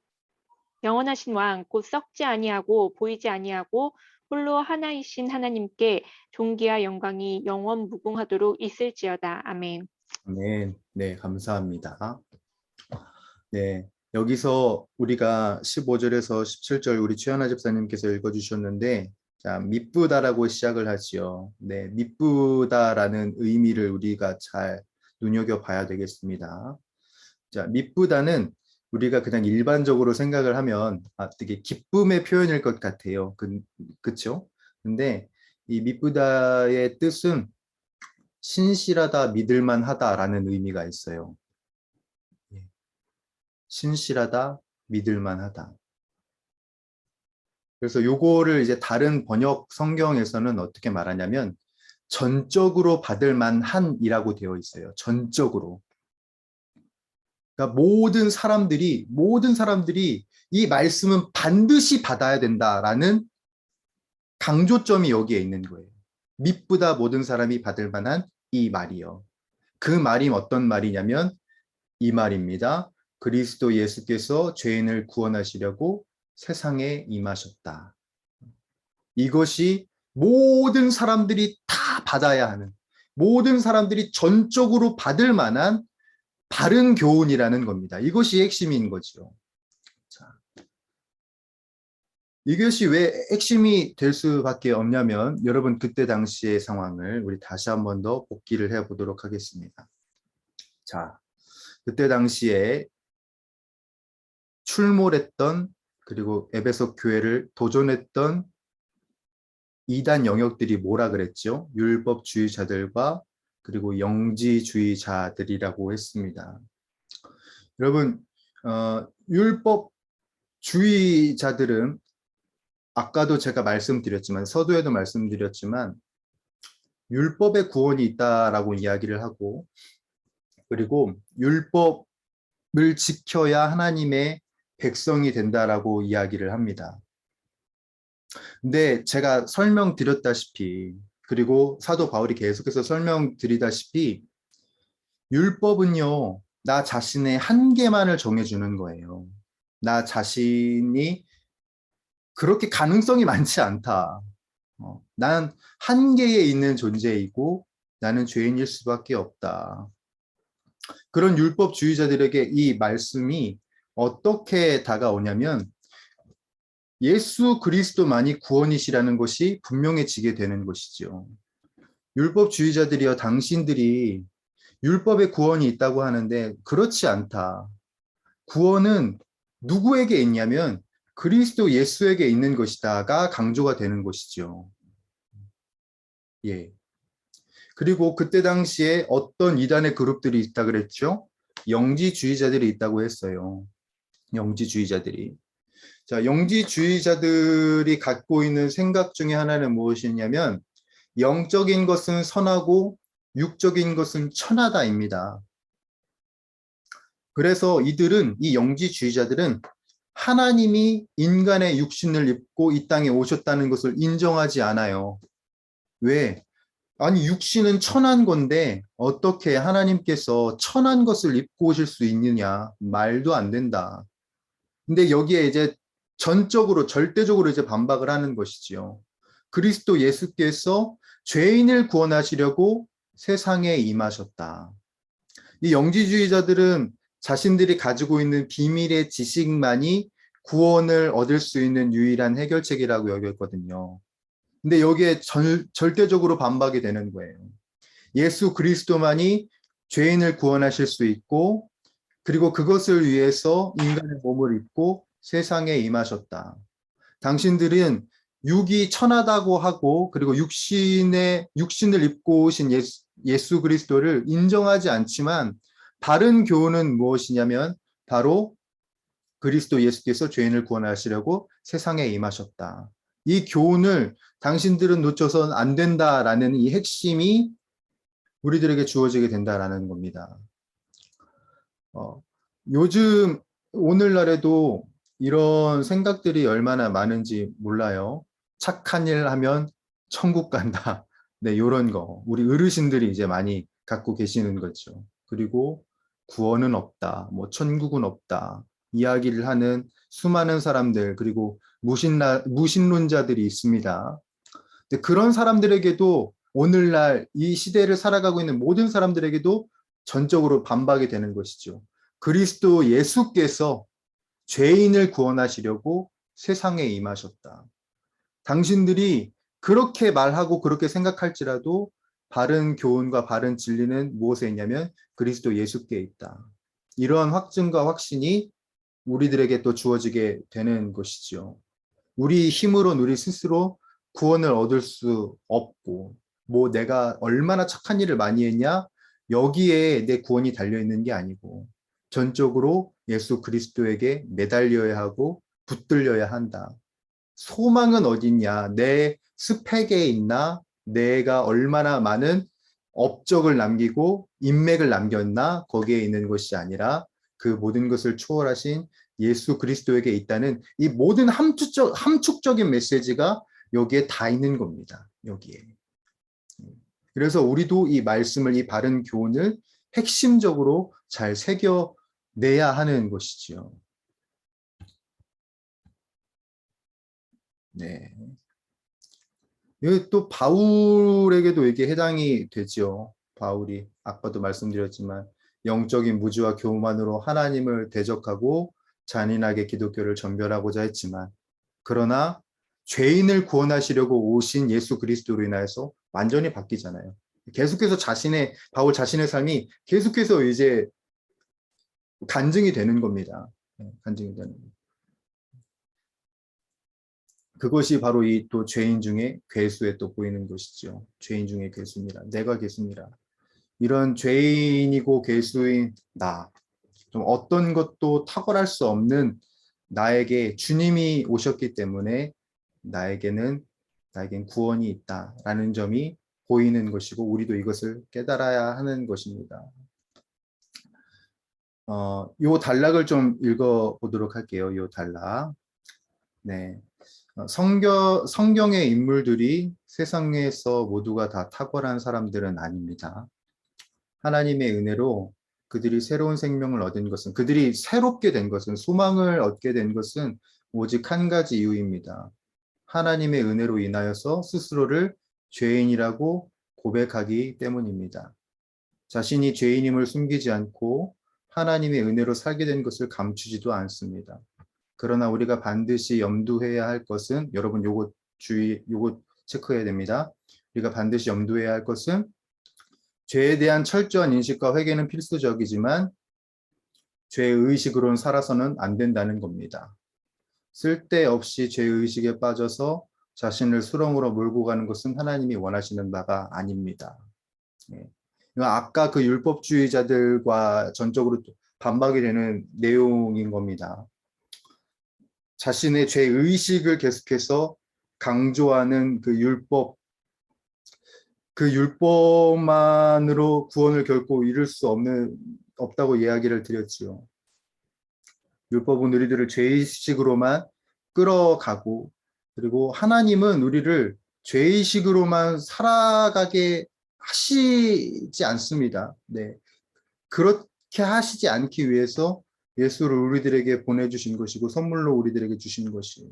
영원하신 왕 곧 썩지 아니하고 보이지 아니하고 홀로 하나이신 하나님께 존귀와 영광이 영원 무궁하도록 있을지어다. 아멘. 네, 네, 감사합니다. 네, 여기서 우리가 15절에서 17절 우리 최연아 집사님께서 읽어주셨는데, 자, 미쁘다라고 시작을 하지요. 네, 미쁘다라는 의미를 우리가 잘 눈여겨봐야 되겠습니다. 자, 미쁘다는 우리가 그냥 일반적으로 생각을 하면 되게 기쁨의 표현일 것 같아요. 그쵸? 근데 이 미쁘다의 뜻은 신실하다, 믿을만하다라는 의미가 있어요. 예. 신실하다, 믿을만하다. 그래서 요거를 이제 다른 번역 성경에서는 어떻게 말하냐면 전적으로 받을 만한이라고 되어 있어요. 전적으로. 그러니까 모든 사람들이 이 말씀은 반드시 받아야 된다라는 강조점이 여기에 있는 거예요. 믿보다 모든 사람이 받을 만한 이 말이요. 그 말이 어떤 말이냐면 이 말입니다. 그리스도 예수께서 죄인을 구원하시려고 세상에 임하셨다. 이것이 모든 사람들이 다 받아야 하는, 모든 사람들이 전적으로 받을 만한 바른 교훈이라는 겁니다. 이것이 핵심인 거죠. 자, 이것이 왜 핵심이 될 수밖에 없냐면 여러분 그때 당시의 상황을 우리 다시 한 번 더 복기를 해보도록 하겠습니다. 자, 그때 당시에 출몰했던 그리고 에베소 교회를 도전했던 이단 영역들이 뭐라 그랬죠? 율법주의자들과 그리고 영지주의자들이라고 했습니다. 여러분, 율법주의자들은 아까도 제가 말씀드렸지만 서두에도 말씀드렸지만 율법의 구원이 있다라고 이야기를 하고 그리고 율법을 지켜야 하나님의 백성이 된다라고 이야기를 합니다. 근데 제가 설명드렸다시피 그리고 사도 바울이 계속해서 설명드리다시피 율법은요, 나 자신의 한계만을 정해주는 거예요. 나 자신이 그렇게 가능성이 많지 않다. 난 한계에 있는 존재이고 나는 죄인일 수밖에 없다. 그런 율법주의자들에게 이 말씀이 어떻게 다가오냐면 예수 그리스도만이 구원이시라는 것이 분명해지게 되는 것이죠. 율법주의자들이여 당신들이 율법에 구원이 있다고 하는데 그렇지 않다. 구원은 누구에게 있냐면 그리스도 예수에게 있는 것이다가 강조가 되는 것이죠. 예. 그리고 그때 당시에 어떤 이단의 그룹들이 있다 그랬죠? 영지주의자들이 있다고 했어요. 영지주의자들이. 자, 영지주의자들이 갖고 있는 생각 중에 하나는 무엇이냐면 영적인 것은 선하고 육적인 것은 천하다입니다. 그래서 이 영지주의자들은 하나님이 인간의 육신을 입고 이 땅에 오셨다는 것을 인정하지 않아요. 왜? 아니 육신은 천한 건데 어떻게 하나님께서 천한 것을 입고 오실 수 있느냐? 말도 안 된다. 근데 여기에 이제 전적으로 절대적으로 이제 반박을 하는 것이지요. 그리스도 예수께서 죄인을 구원하시려고 세상에 임하셨다. 이 영지주의자들은 자신들이 가지고 있는 비밀의 지식만이 구원을 얻을 수 있는 유일한 해결책이라고 여겼거든요. 근데 여기에 절대적으로 반박이 되는 거예요. 예수 그리스도만이 죄인을 구원하실 수 있고 그리고 그것을 위해서 인간의 몸을 입고 세상에 임하셨다. 당신들은 육이 천하다고 하고 그리고 육신을 입고 오신 예수 그리스도를 인정하지 않지만 바른 교훈은 무엇이냐면 바로 그리스도 예수께서 죄인을 구원하시려고 세상에 임하셨다. 이 교훈을 당신들은 놓쳐선 안 된다라는 이 핵심이 우리들에게 주어지게 된다라는 겁니다. 요즘 오늘날에도 이런 생각들이 얼마나 많은지 몰라요. 착한 일 하면 천국 간다. 네, 이런 거. 우리 어르신들이 이제 많이 갖고 계시는 거죠. 그리고 구원은 없다. 뭐 천국은 없다. 이야기를 하는 수많은 사람들 그리고 무신론자들이 있습니다. 근데 그런 사람들에게도 오늘날 이 시대를 살아가고 있는 모든 사람들에게도 전적으로 반박이 되는 것이죠. 그리스도 예수께서 죄인을 구원하시려고 세상에 임하셨다. 당신들이 그렇게 말하고 그렇게 생각할지라도 바른 교훈과 바른 진리는 무엇에 있냐면 그리스도 예수께 있다. 이러한 확증과 확신이 우리들에게 또 주어지게 되는 것이죠. 우리 힘으로는 우리 스스로 구원을 얻을 수 없고, 뭐 내가 얼마나 착한 일을 많이 했냐, 여기에 내 구원이 달려있는 게 아니고 전적으로 예수 그리스도에게 매달려야 하고 붙들려야 한다. 소망은 어딨냐, 내 스펙에 있나, 내가 얼마나 많은 업적을 남기고 인맥을 남겼나, 거기에 있는 것이 아니라 그 모든 것을 초월하신 예수 그리스도에게 있다는 이 모든 함축적인 메시지가 여기에 다 있는 겁니다. 여기에. 그래서 우리도 이 말씀을, 이 바른 교훈을 핵심적으로 잘 새겨내야 하는 것이지요. 네. 여기 또 바울에게도 이게 해당이 되죠. 바울이 아까도 말씀드렸지만 영적인 무지와 교만으로 하나님을 대적하고 잔인하게 기독교를 전멸하고자 했지만, 그러나 죄인을 구원하시려고 오신 예수 그리스도로 인하여서 완전히 바뀌잖아요. 계속해서 바울 자신의 삶이 계속해서 이제 간증이 되는 겁니다. 간증이 되는 겁니다. 그것이 바로 이 또 죄인 중에 괴수에 또 보이는 것이죠. 죄인 중에 괴수입니다. 내가 괴수입니다. 이런 죄인이고 괴수인 나, 좀 어떤 것도 탁월할 수 없는 나에게 주님이 오셨기 때문에 나에겐 구원이 있다라는 점이 보이는 것이고, 우리도 이것을 깨달아야 하는 것입니다. 요 단락을 좀 읽어보도록 할게요. 요 단락. 네. 성경의 인물들이 세상에서 모두가 다 탁월한 사람들은 아닙니다. 하나님의 은혜로 그들이 새로운 생명을 얻은 것은, 그들이 새롭게 된 것은, 소망을 얻게 된 것은 오직 한 가지 이유입니다. 하나님의 은혜로 인하여서 스스로를 죄인이라고 고백하기 때문입니다. 자신이 죄인임을 숨기지 않고 하나님의 은혜로 살게 된 것을 감추지도 않습니다. 그러나 우리가 반드시 염두해야 할 것은, 여러분 요거 체크해야 됩니다. 우리가 반드시 염두해야 할 것은, 죄에 대한 철저한 인식과 회개는 필수적이지만 죄의식으로는 살아서는 안 된다는 겁니다. 쓸데없이 죄의식에 빠져서 자신을 수렁으로 몰고 가는 것은 하나님이 원하시는 바가 아닙니다. 아까 그 율법주의자들과 전적으로 반박이 되는 내용인 겁니다. 자신의 죄의식을 계속해서 강조하는 그 율법만으로 구원을 결코 이룰 수 없다고 이야기를 드렸지요. 율법은 우리들을 죄의식으로만 끌어가고, 그리고 하나님은 우리를 죄의식으로만 살아가게 하시지 않습니다. 네. 그렇게 하시지 않기 위해서 예수를 우리들에게 보내주신 것이고 선물로 우리들에게 주신 것이에요.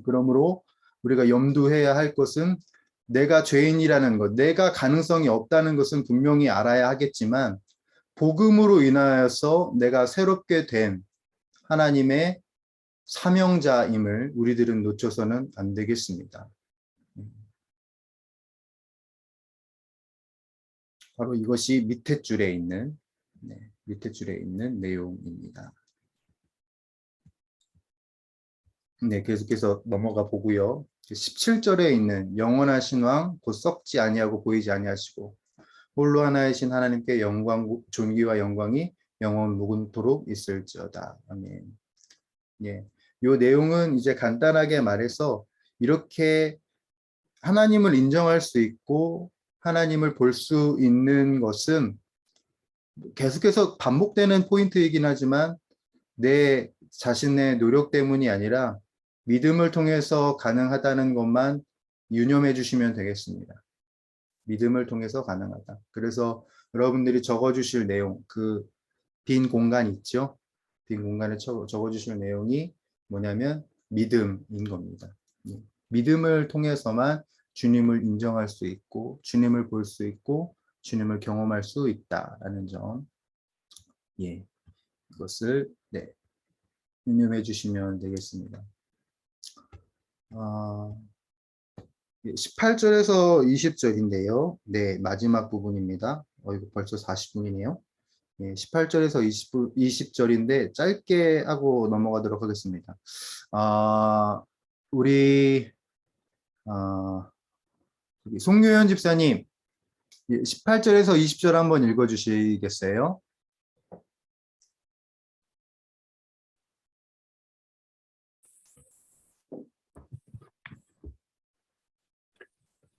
그러므로 우리가 염두해야 할 것은, 내가 죄인이라는 것, 내가 가능성이 없다는 것은 분명히 알아야 하겠지만 복음으로 인하여서 내가 새롭게 된 하나님의 사명자임을 우리들은 놓쳐서는 안 되겠습니다. 바로 이것이 밑에 줄에 있는 내용입니다. 네, 계속해서 넘어가 보고요. 17절에 있는 영원하신 왕 곧 썩지 아니하고 보이지 아니하시고 홀로 하나이신 하나님께 존귀와 영광이 영원 무궁토록 있을지어다. 아멘. 예. 요 내용은 이제 간단하게 말해서, 이렇게 하나님을 인정할 수 있고 하나님을 볼 수 있는 것은 계속해서 반복되는 포인트이긴 하지만 내 자신의 노력 때문이 아니라 믿음을 통해서 가능하다는 것만 유념해 주시면 되겠습니다. 믿음을 통해서 가능하다. 그래서 여러분들이 적어주실 내용, 그 빈 공간 있죠? 빈 공간에 적어주실 내용이 뭐냐면 믿음인 겁니다. 믿음을 통해서만 주님을 인정할 수 있고 주님을 볼 수 있고 주님을 경험할 수 있다라는 점, 예, 이것을 네, 유념해 주시면 되겠습니다. 18절에서 20절인데요. 네, 마지막 부분입니다. 이거 벌써 40분이네요. 예, 18절에서 20절인데 짧게 하고 넘어가도록 하겠습니다. 우리 송유현 집사님, 18절에서 20절 한번 읽어주시겠어요?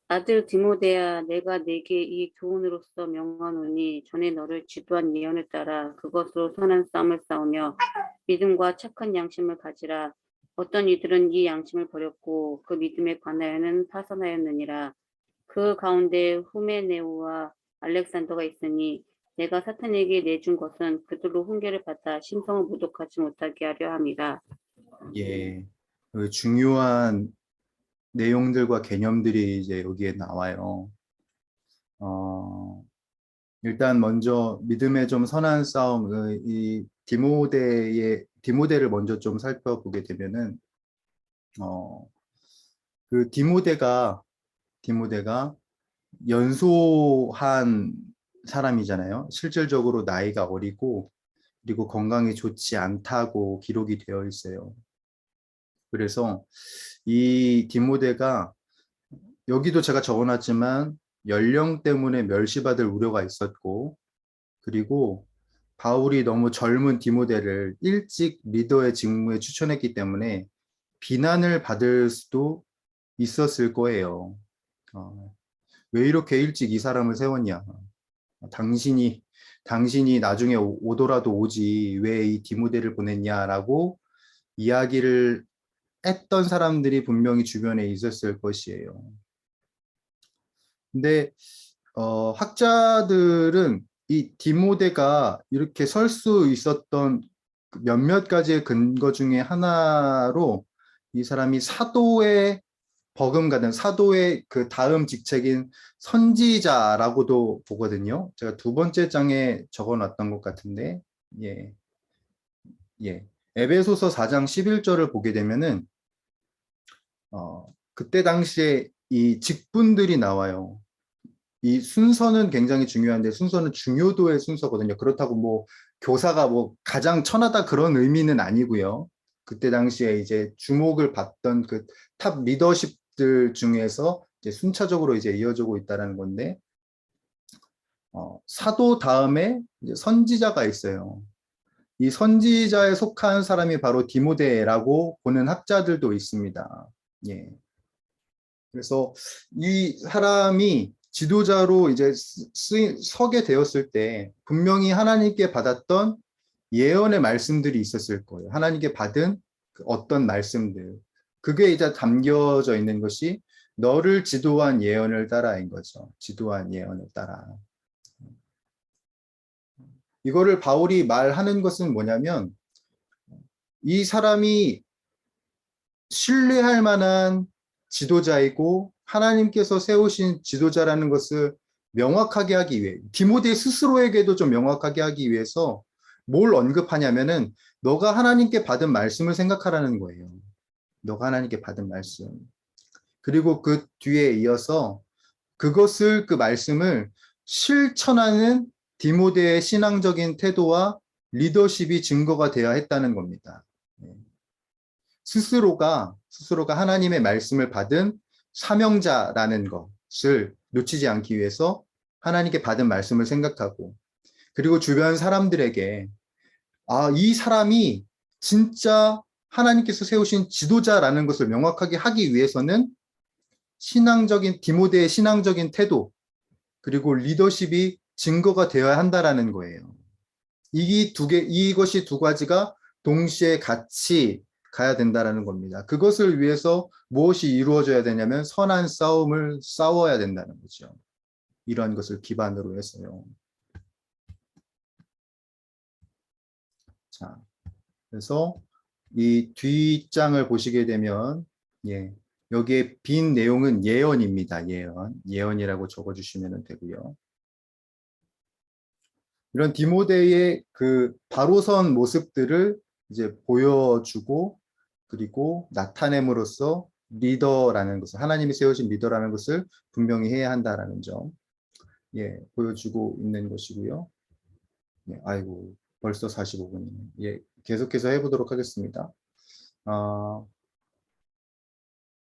아들 디모데야, 내가 네게 이 교훈으로서 명하노니 전에 너를 지도한 예언을 따라 그것으로 선한 싸움을 싸우며 믿음과 착한 양심을 가지라. 어떤 이들은 이 양심을 버렸고 그 믿음에 관하여는 파선하였느니라. 그 가운데 후메네오와 알렉산더가 있으니 내가 사탄에게 내준 것은 그들로 훈계를 받아 심성을 모독하지 못하게 하려 함이라. 예, 중요한 내용들과 개념들이 이제 여기에 나와요. 일단 먼저 믿음의 좀 선한 싸움, 이 디모데를 먼저 좀 살펴보게 되면은, 그 디모데가 연소한 사람이잖아요. 실질적으로 나이가 어리고, 그리고 건강이 좋지 않다고 기록이 되어 있어요. 그래서 이 디모데가 여기도 제가 적어놨지만 연령 때문에 멸시받을 우려가 있었고, 그리고 바울이 너무 젊은 디모데를 일찍 리더의 직무에 추천했기 때문에 비난을 받을 수도 있었을 거예요. 왜 이렇게 일찍 이 사람을 세웠냐? 당신이 나중에 오더라도 오지 왜 이 디모데를 보냈냐라고 이야기를 했던 사람들이 분명히 주변에 있었을 것이에요. 근데 학자들은 이 디모데가 이렇게 설 수 있었던 몇몇 가지의 근거 중에 하나로 이 사람이 사도의 버금가는 사도의 그 다음 직책인 선지자라고도 보거든요. 제가 두 번째 장에 적어놨던 것 같은데, 예, 예. 에베소서 4장 11절을 보게 되면은 그때 당시에 이 직분들이 나와요. 이 순서는 굉장히 중요한데 순서는 중요도의 순서거든요. 그렇다고 뭐 교사가 뭐 가장 천하다 그런 의미는 아니고요. 그때 당시에 이제 주목을 받던 그 탑 리더십들 중에서 이제 순차적으로 이제 이어지고 있다는 건데, 사도 다음에 이제 선지자가 있어요. 이 선지자에 속한 사람이 바로 디모데라고 보는 학자들도 있습니다. 예. 그래서 이 사람이 지도자로 이제 서게 되었을 때 분명히 하나님께 받았던 예언의 말씀들이 있었을 거예요. 하나님께 받은 어떤 말씀들. 그게 이제 담겨져 있는 것이 너를 지도한 예언을 따라인 거죠. 지도한 예언을 따라. 이거를 바울이 말하는 것은 뭐냐면 이 사람이 신뢰할 만한 지도자이고 하나님께서 세우신 지도자라는 것을 명확하게 하기 위해 디모데 스스로에게도 좀 명확하게 하기 위해서 뭘 언급하냐면은 너가 하나님께 받은 말씀을 생각하라는 거예요. 너가 하나님께 받은 말씀. 그리고 그 뒤에 이어서 그 말씀을 실천하는 디모데의 신앙적인 태도와 리더십이 증거가 되어야 했다는 겁니다. 스스로가 하나님의 말씀을 받은 사명자라는 것을 놓치지 않기 위해서 하나님께 받은 말씀을 생각하고, 그리고 주변 사람들에게 이 사람이 진짜 하나님께서 세우신 지도자라는 것을 명확하게 하기 위해서는 디모데의 신앙적인 태도, 그리고 리더십이 증거가 되어야 한다라는 거예요. 이것이 두 가지가 동시에 같이 가야 된다라는 겁니다. 그것을 위해서 무엇이 이루어져야 되냐면 선한 싸움을 싸워야 된다는 거죠. 이러한 것을 기반으로 해서요. 자, 그래서 이 뒷장을 보시게 되면 여기에 빈 내용은 예언입니다. 예언이라고 적어주시면 되고요. 이런 디모데의 그 바로 선 모습들을 이제 보여주고 그리고 나타냄으로써 리더라는 것을 하나님이 세우신 리더라는 것을 분명히 해야 한다라는 점, 예, 보여주고 있는 것이고요. 예, 아이고 벌써 45분이네요. 예, 계속해서 해보도록 하겠습니다.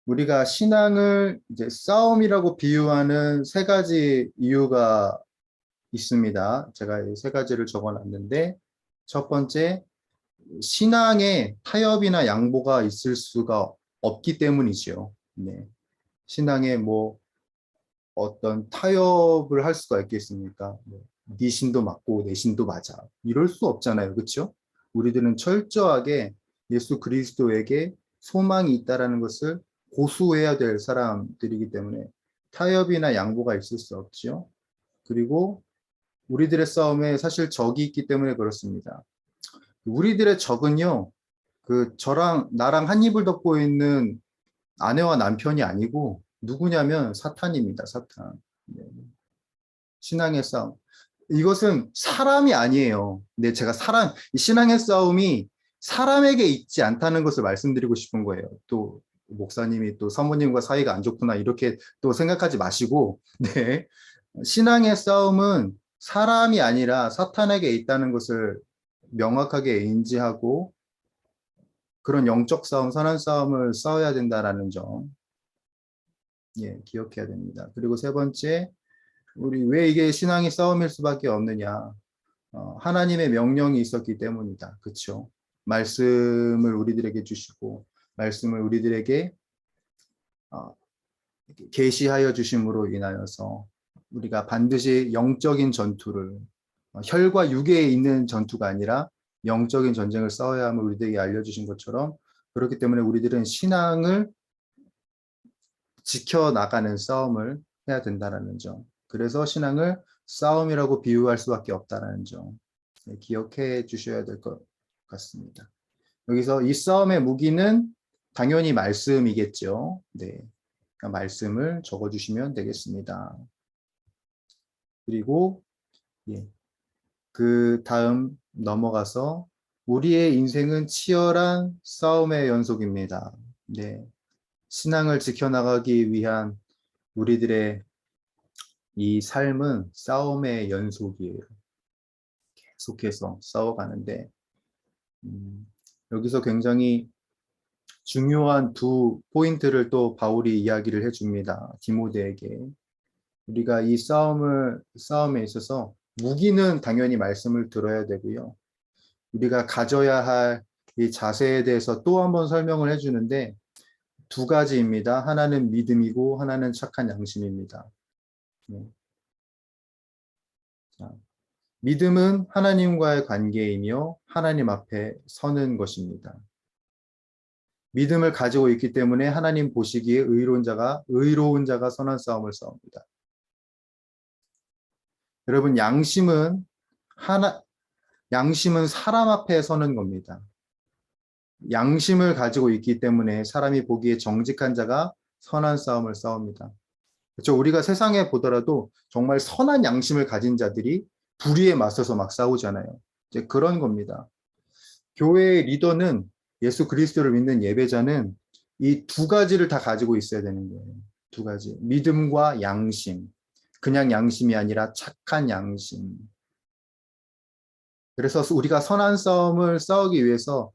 우리가 신앙을 이제 싸움이라고 비유하는 세 가지 이유가 있습니다. 제가 이 세 가지를 적어놨는데, 첫 번째, 신앙에 타협이나 양보가 있을 수가 없기 때문이죠. 네. 신앙에 뭐 어떤 타협을 할 수가 있겠습니까? 네 신도 맞고 내 신도 맞아. 이럴 수 없잖아요. 그렇죠? 우리들은 철저하게 예수 그리스도에게 소망이 있다라는 것을 고수해야 될 사람들이기 때문에 타협이나 양보가 있을 수 없죠. 그리고 우리들의 싸움에 사실 적이 있기 때문에 그렇습니다. 우리들의 적은요, 저랑 나랑 한 입을 덮고 있는 아내와 남편이 아니고 누구냐면 사탄입니다. 사탄. 네. 신앙의 싸움. 이것은 사람이 아니에요. 근데 제가 이 신앙의 싸움이 사람에게 있지 않다는 것을 말씀드리고 싶은 거예요. 또 목사님이 또 사모님과 사이가 안 좋구나 이렇게 또 생각하지 마시고, 네. 신앙의 싸움은 사람이 아니라 사탄에게 있다는 것을 명확하게 인지하고 그런 영적 싸움, 선한 싸움을 싸워야 된다라는 점, 예, 기억해야 됩니다. 그리고 세 번째, 우리 왜 이게 신앙의 싸움일 수밖에 없느냐? 하나님의 명령이 있었기 때문이다. 그렇죠? 말씀을 우리들에게 주시고 말씀을 우리들에게 계시하여 주심으로 인하여서 우리가 반드시 영적인 전투를 혈과 육에 있는 전투가 아니라 영적인 전쟁을 싸워야 함을 우리들에게 알려주신 것처럼 그렇기 때문에 우리들은 신앙을 지켜나가는 싸움을 해야 된다는 점. 그래서 신앙을 싸움이라고 비유할 수밖에 없다는 점. 기억해 주셔야 될 것 같습니다. 여기서 이 싸움의 무기는 당연히 말씀이겠죠. 네. 그러니까 말씀을 적어주시면 되겠습니다. 그리고 예, 그 다음 넘어가서 우리의 인생은 치열한 싸움의 연속입니다. 네. 신앙을 지켜나가기 위한 우리들의 이 삶은 싸움의 연속이에요. 계속해서 싸워가는데 여기서 굉장히 중요한 두 포인트를 또 바울이 이야기를 해줍니다. 디모데에게. 우리가 이 싸움에 있어서 무기는 당연히 말씀을 들어야 되고요. 우리가 가져야 할 이 자세에 대해서 또 한 번 설명을 해주는데 두 가지입니다. 하나는 믿음이고 하나는 착한 양심입니다. 네. 자, 믿음은 하나님과의 관계이며 하나님 앞에 서는 것입니다. 믿음을 가지고 있기 때문에 하나님 보시기에 의로운 자가 선한 싸움을 싸웁니다. 여러분, 양심은 사람 앞에 서는 겁니다. 양심을 가지고 있기 때문에 사람이 보기에 정직한 자가 선한 싸움을 싸웁니다. 그렇죠? 우리가 세상에 보더라도 정말 선한 양심을 가진 자들이 불의에 맞서서 막 싸우잖아요. 이제 그런 겁니다. 교회의 리더는 예수 그리스도를 믿는 예배자는 이 두 가지를 다 가지고 있어야 되는 거예요. 두 가지. 믿음과 양심. 그냥 양심이 아니라 착한 양심. 그래서 우리가 선한 싸움을 싸우기 위해서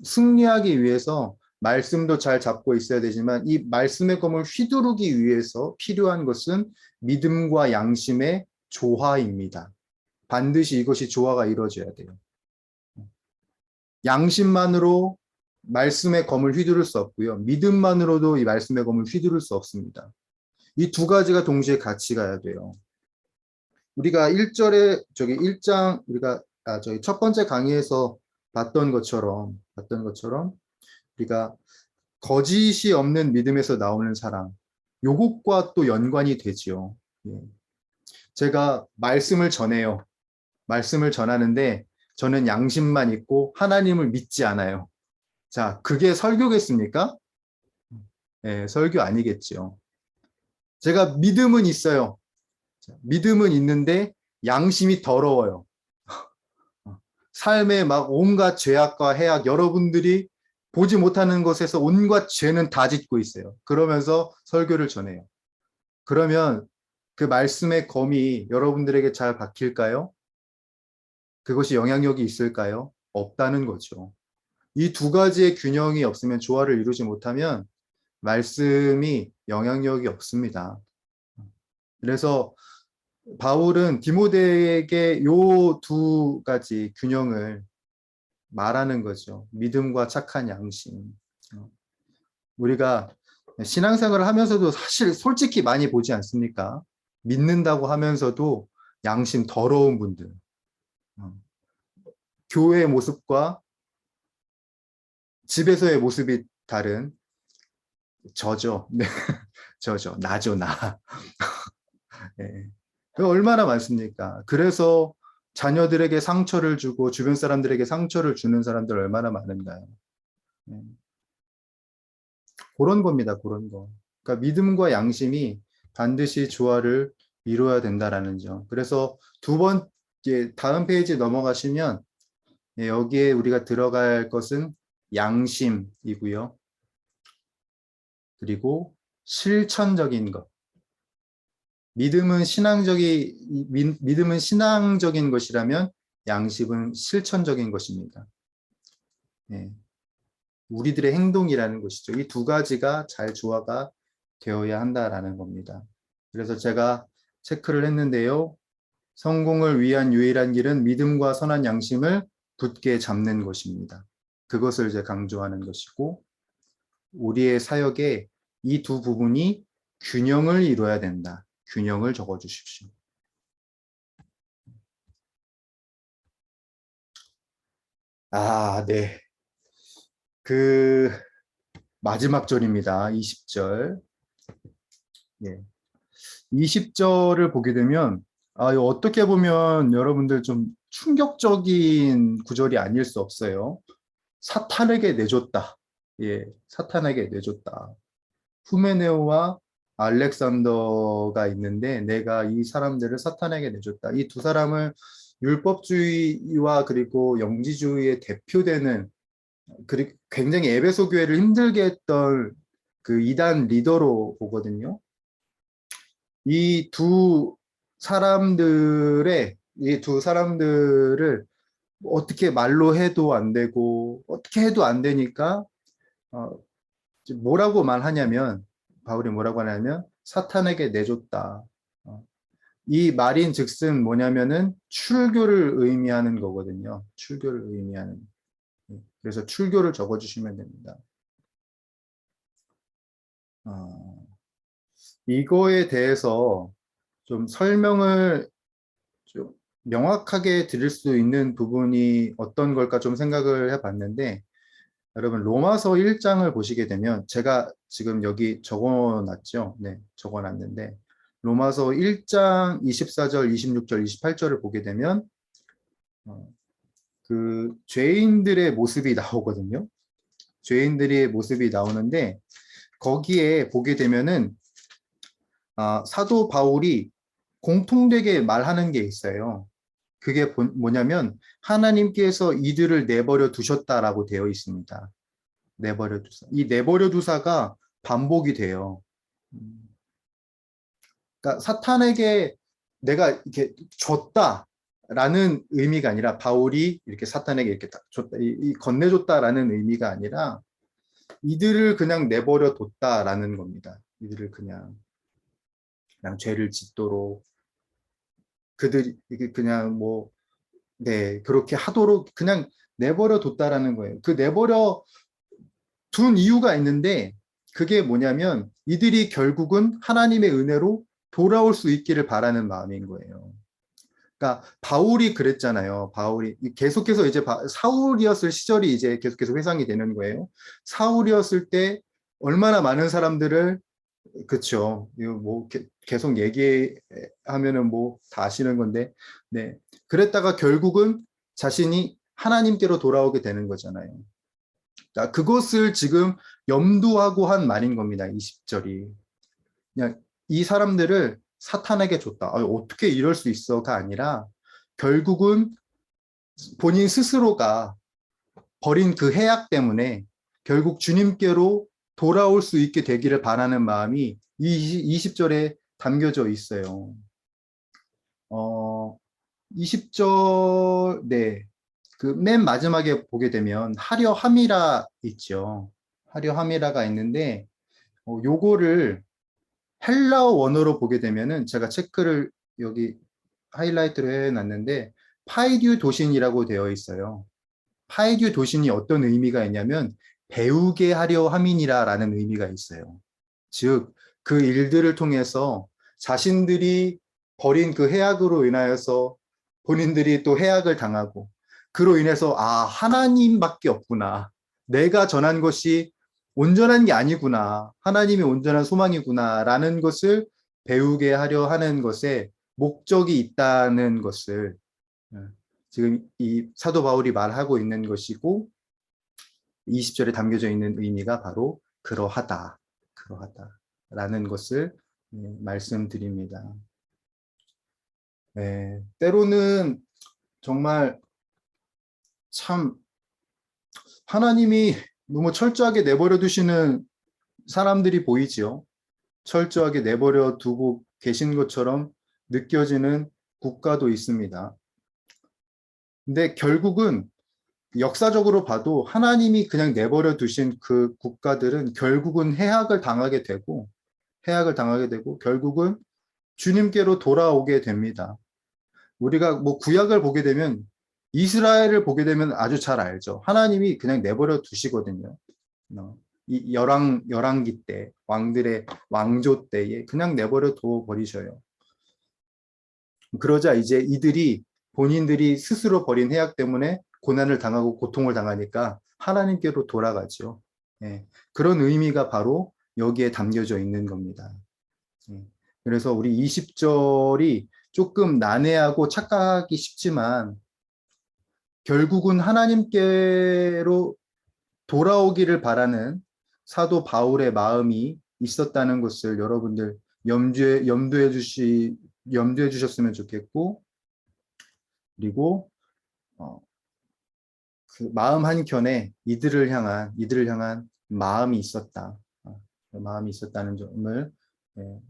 승리하기 위해서 말씀도 잘 잡고 있어야 되지만 이 말씀의 검을 휘두르기 위해서 필요한 것은 믿음과 양심의 조화입니다. 반드시 이것이 조화가 이루어져야 돼요. 양심만으로 말씀의 검을 휘두를 수 없고요. 믿음만으로도 이 말씀의 검을 휘두를 수 없습니다. 이 두 가지가 동시에 같이 가야 돼요. 우리가 1장 우리가 저희 첫 번째 강의에서 봤던 것처럼 우리가 거짓이 없는 믿음에서 나오는 사랑, 요것과 또 연관이 되지요. 예. 제가 말씀을 전해요. 말씀을 전하는데 저는 양심만 있고 하나님을 믿지 않아요. 자, 그게 설교겠습니까? 예, 설교 아니겠죠. 제가 믿음은 있어요. 믿음은 있는데 양심이 더러워요. 삶에 막 온갖 죄악과 해악, 여러분들이 보지 못하는 것에서 온갖 죄는 다 짓고 있어요. 그러면서 설교를 전해요. 그러면 그 말씀의 검이 여러분들에게 잘 박힐까요? 그것이 영향력이 있을까요? 없다는 거죠. 이 두 가지의 균형이 없으면 조화를 이루지 못하면 말씀이 영향력이 없습니다. 그래서 바울은 디모데에게 요 두 가지 균형을 말하는 거죠. 믿음과 착한 양심. 우리가 신앙생활을 하면서도 사실 솔직히 많이 보지 않습니까? 믿는다고 하면서도 양심 더러운 분들. 교회의 모습과 집에서의 모습이 다른 저죠. 네. 저죠. 나죠, 나. 네. 얼마나 많습니까? 그래서 자녀들에게 상처를 주고 주변 사람들에게 상처를 주는 사람들 얼마나 많은가요? 네. 그런 겁니다. 그런 거. 그러니까 믿음과 양심이 반드시 조화를 이루어야 된다라는 점. 그래서 두 번째 다음 페이지 넘어가시면 여기에 우리가 들어갈 것은 양심이고요. 그리고 실천적인 것. 믿음은 신앙적인 것이라면 양심은 실천적인 것입니다. 네. 우리들의 행동이라는 것이죠. 이 두 가지가 잘 조화가 되어야 한다라는 겁니다. 그래서 제가 체크를 했는데요. 성공을 위한 유일한 길은 믿음과 선한 양심을 굳게 잡는 것입니다. 그것을 이제 강조하는 것이고, 우리의 사역에 이 두 부분이 균형을 이루어야 된다. 균형을 적어 주십시오. 네. 그 마지막 절입니다. 20절. 예. 20절을 보게 되면 이거 어떻게 보면 여러분들 좀 충격적인 구절이 아닐 수 없어요. 사탄에게 내줬다. 예, 사탄에게 내줬다. 후메네오와 알렉산더가 있는데 내가 이 사람들을 사탄에게 내줬다. 이 두 사람을 율법주의와 그리고 영지주의의 대표되는, 그리고 굉장히 에베소 교회를 힘들게 했던 그 이단 리더로 보거든요. 이 두 사람들을 어떻게 말로 해도 안 되고 어떻게 해도 안 되니까 뭐라고 말하냐면, 바울이 뭐라고 하냐면 사탄에게 내줬다. 이 말인 즉슨 뭐냐면은 출교를 의미하는 거거든요. 출교를 의미하는. 그래서 출교를 적어주시면 됩니다. 이거에 대해서 좀 설명을 좀 명확하게 드릴 수 있는 부분이 어떤 걸까 좀 생각을 해봤는데, 여러분 로마서 1장을 보시게 되면, 제가 지금 여기 적어놨죠. 네, 적어놨는데 로마서 1장 24절, 26절, 28절을 보게 되면 그 죄인들의 모습이 나오거든요. 죄인들의 모습이 나오는데 거기에 보게 되면은 사도 바울이 공통되게 말하는 게 있어요. 그게 뭐냐면 하나님께서 이들을 내버려 두셨다라고 되어 있습니다. 내버려 두사. 이 내버려 두사가 반복이 돼요. 그러니까 사탄에게 내가 이렇게 줬다라는 의미가 아니라, 바울이 이렇게 사탄에게 이렇게 줬다, 건네줬다라는 의미가 아니라 이들을 그냥 내버려 뒀다라는 겁니다. 이들을 그냥 죄를 짓도록, 그들이 그냥 그렇게 하도록 그냥 내버려 뒀다라는 거예요. 그 내버려 둔 이유가 있는데, 그게 뭐냐면 이들이 결국은 하나님의 은혜로 돌아올 수 있기를 바라는 마음인 거예요. 그러니까 바울이 그랬잖아요. 바울이 계속해서 이제 사울이었을 시절이 이제 계속해서 회상이 되는 거예요. 사울이었을 때 얼마나 많은 사람들을, 그쵸, 이거 계속 얘기하면은 다 아시는 건데, 네, 그랬다가 결국은 자신이 하나님께로 돌아오게 되는 거잖아요. 자, 그것을 지금 염두하고 한 말인 겁니다. 20절이. 그냥 이 사람들을 사탄에게 줬다. 어떻게 이럴 수 있어가 아니라 결국은 본인 스스로가 버린 그 해악 때문에 결국 주님께로 돌아올 수 있게 되기를 바라는 마음이 이 20절에 담겨져 있어요. 20절, 네. 그 맨 마지막에 보게 되면 하려 함이라 있죠. 하려 함이라가 있는데, 요거를 헬라어 원어로 보게 되면은 제가 체크를 여기 하이라이트로 해놨는데, 파이듀 도신이라고 되어 있어요. 파이듀 도신이 어떤 의미가 있냐면 배우게 하려 함이니라라는 의미가 있어요. 즉, 그 일들을 통해서 자신들이 벌인 그 해악으로 인하여서 본인들이 또 해악을 당하고 그로 인해서 하나님밖에 없구나. 내가 전한 것이 온전한 게 아니구나. 하나님이 온전한 소망이구나라는 것을 배우게 하려 하는 것에 목적이 있다는 것을 지금 이 사도 바울이 말하고 있는 것이고 20절에 담겨져 있는 의미가 바로 그러하다라는 것을 말씀드립니다. 때로는 정말 참 하나님이 너무 철저하게 내버려 두시는 사람들이 보이지요. 철저하게 내버려 두고 계신 것처럼 느껴지는 국가도 있습니다. 근데 결국은 역사적으로 봐도 하나님이 그냥 내버려 두신 그 국가들은 결국은 해악을 당하게 되고 결국은 주님께로 돌아오게 됩니다. 우리가 뭐 구약을 보게 되면 이스라엘을 보게 되면 아주 잘 알죠. 하나님이 그냥 내버려 두시거든요. 이 열왕기 때 왕들의 왕조 때에 그냥 내버려 둬 버리셔요. 그러자 이제 이들이 본인들이 스스로 벌인 해악 때문에 고난을 당하고 고통을 당하니까 하나님께로 돌아가죠. 그런 의미가 바로 여기에 담겨져 있는 겁니다. 그래서 우리 20절이 조금 난해하고 착각하기 쉽지만 결국은 하나님께로 돌아오기를 바라는 사도 바울의 마음이 있었다는 것을 여러분들 염두해 주셨으면 좋겠고, 그리고 그 마음 한켠에 이들을 향한 마음이 있었다. 그 마음이 있었다는 점을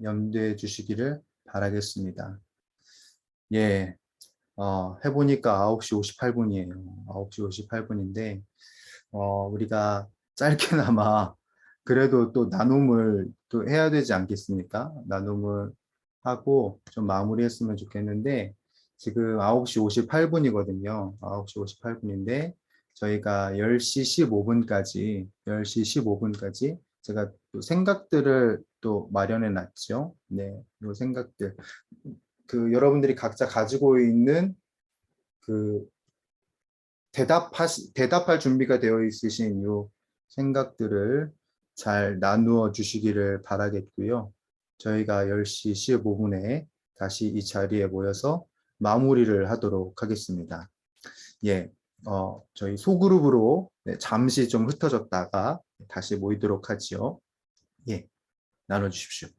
염두해 주시기를 바라겠습니다. 해보니까 9시 58분이에요. 9시 58분인데, 우리가 짧게나마 그래도 또 나눔을 또 해야 되지 않겠습니까? 나눔을 하고 좀 마무리했으면 좋겠는데, 지금 9시 58분이거든요. 9시 58분인데, 저희가 10시 15분까지 제가 또 생각들을 또 마련해 놨죠. 네, 이 생각들. 여러분들이 각자 가지고 있는 대답할 준비가 되어 있으신 이 생각들을 잘 나누어 주시기를 바라겠고요. 저희가 10시 15분에 다시 이 자리에 모여서 마무리를 하도록 하겠습니다. 저희 소그룹으로 잠시 좀 흩어졌다가 다시 모이도록 하지요. 나눠주십시오.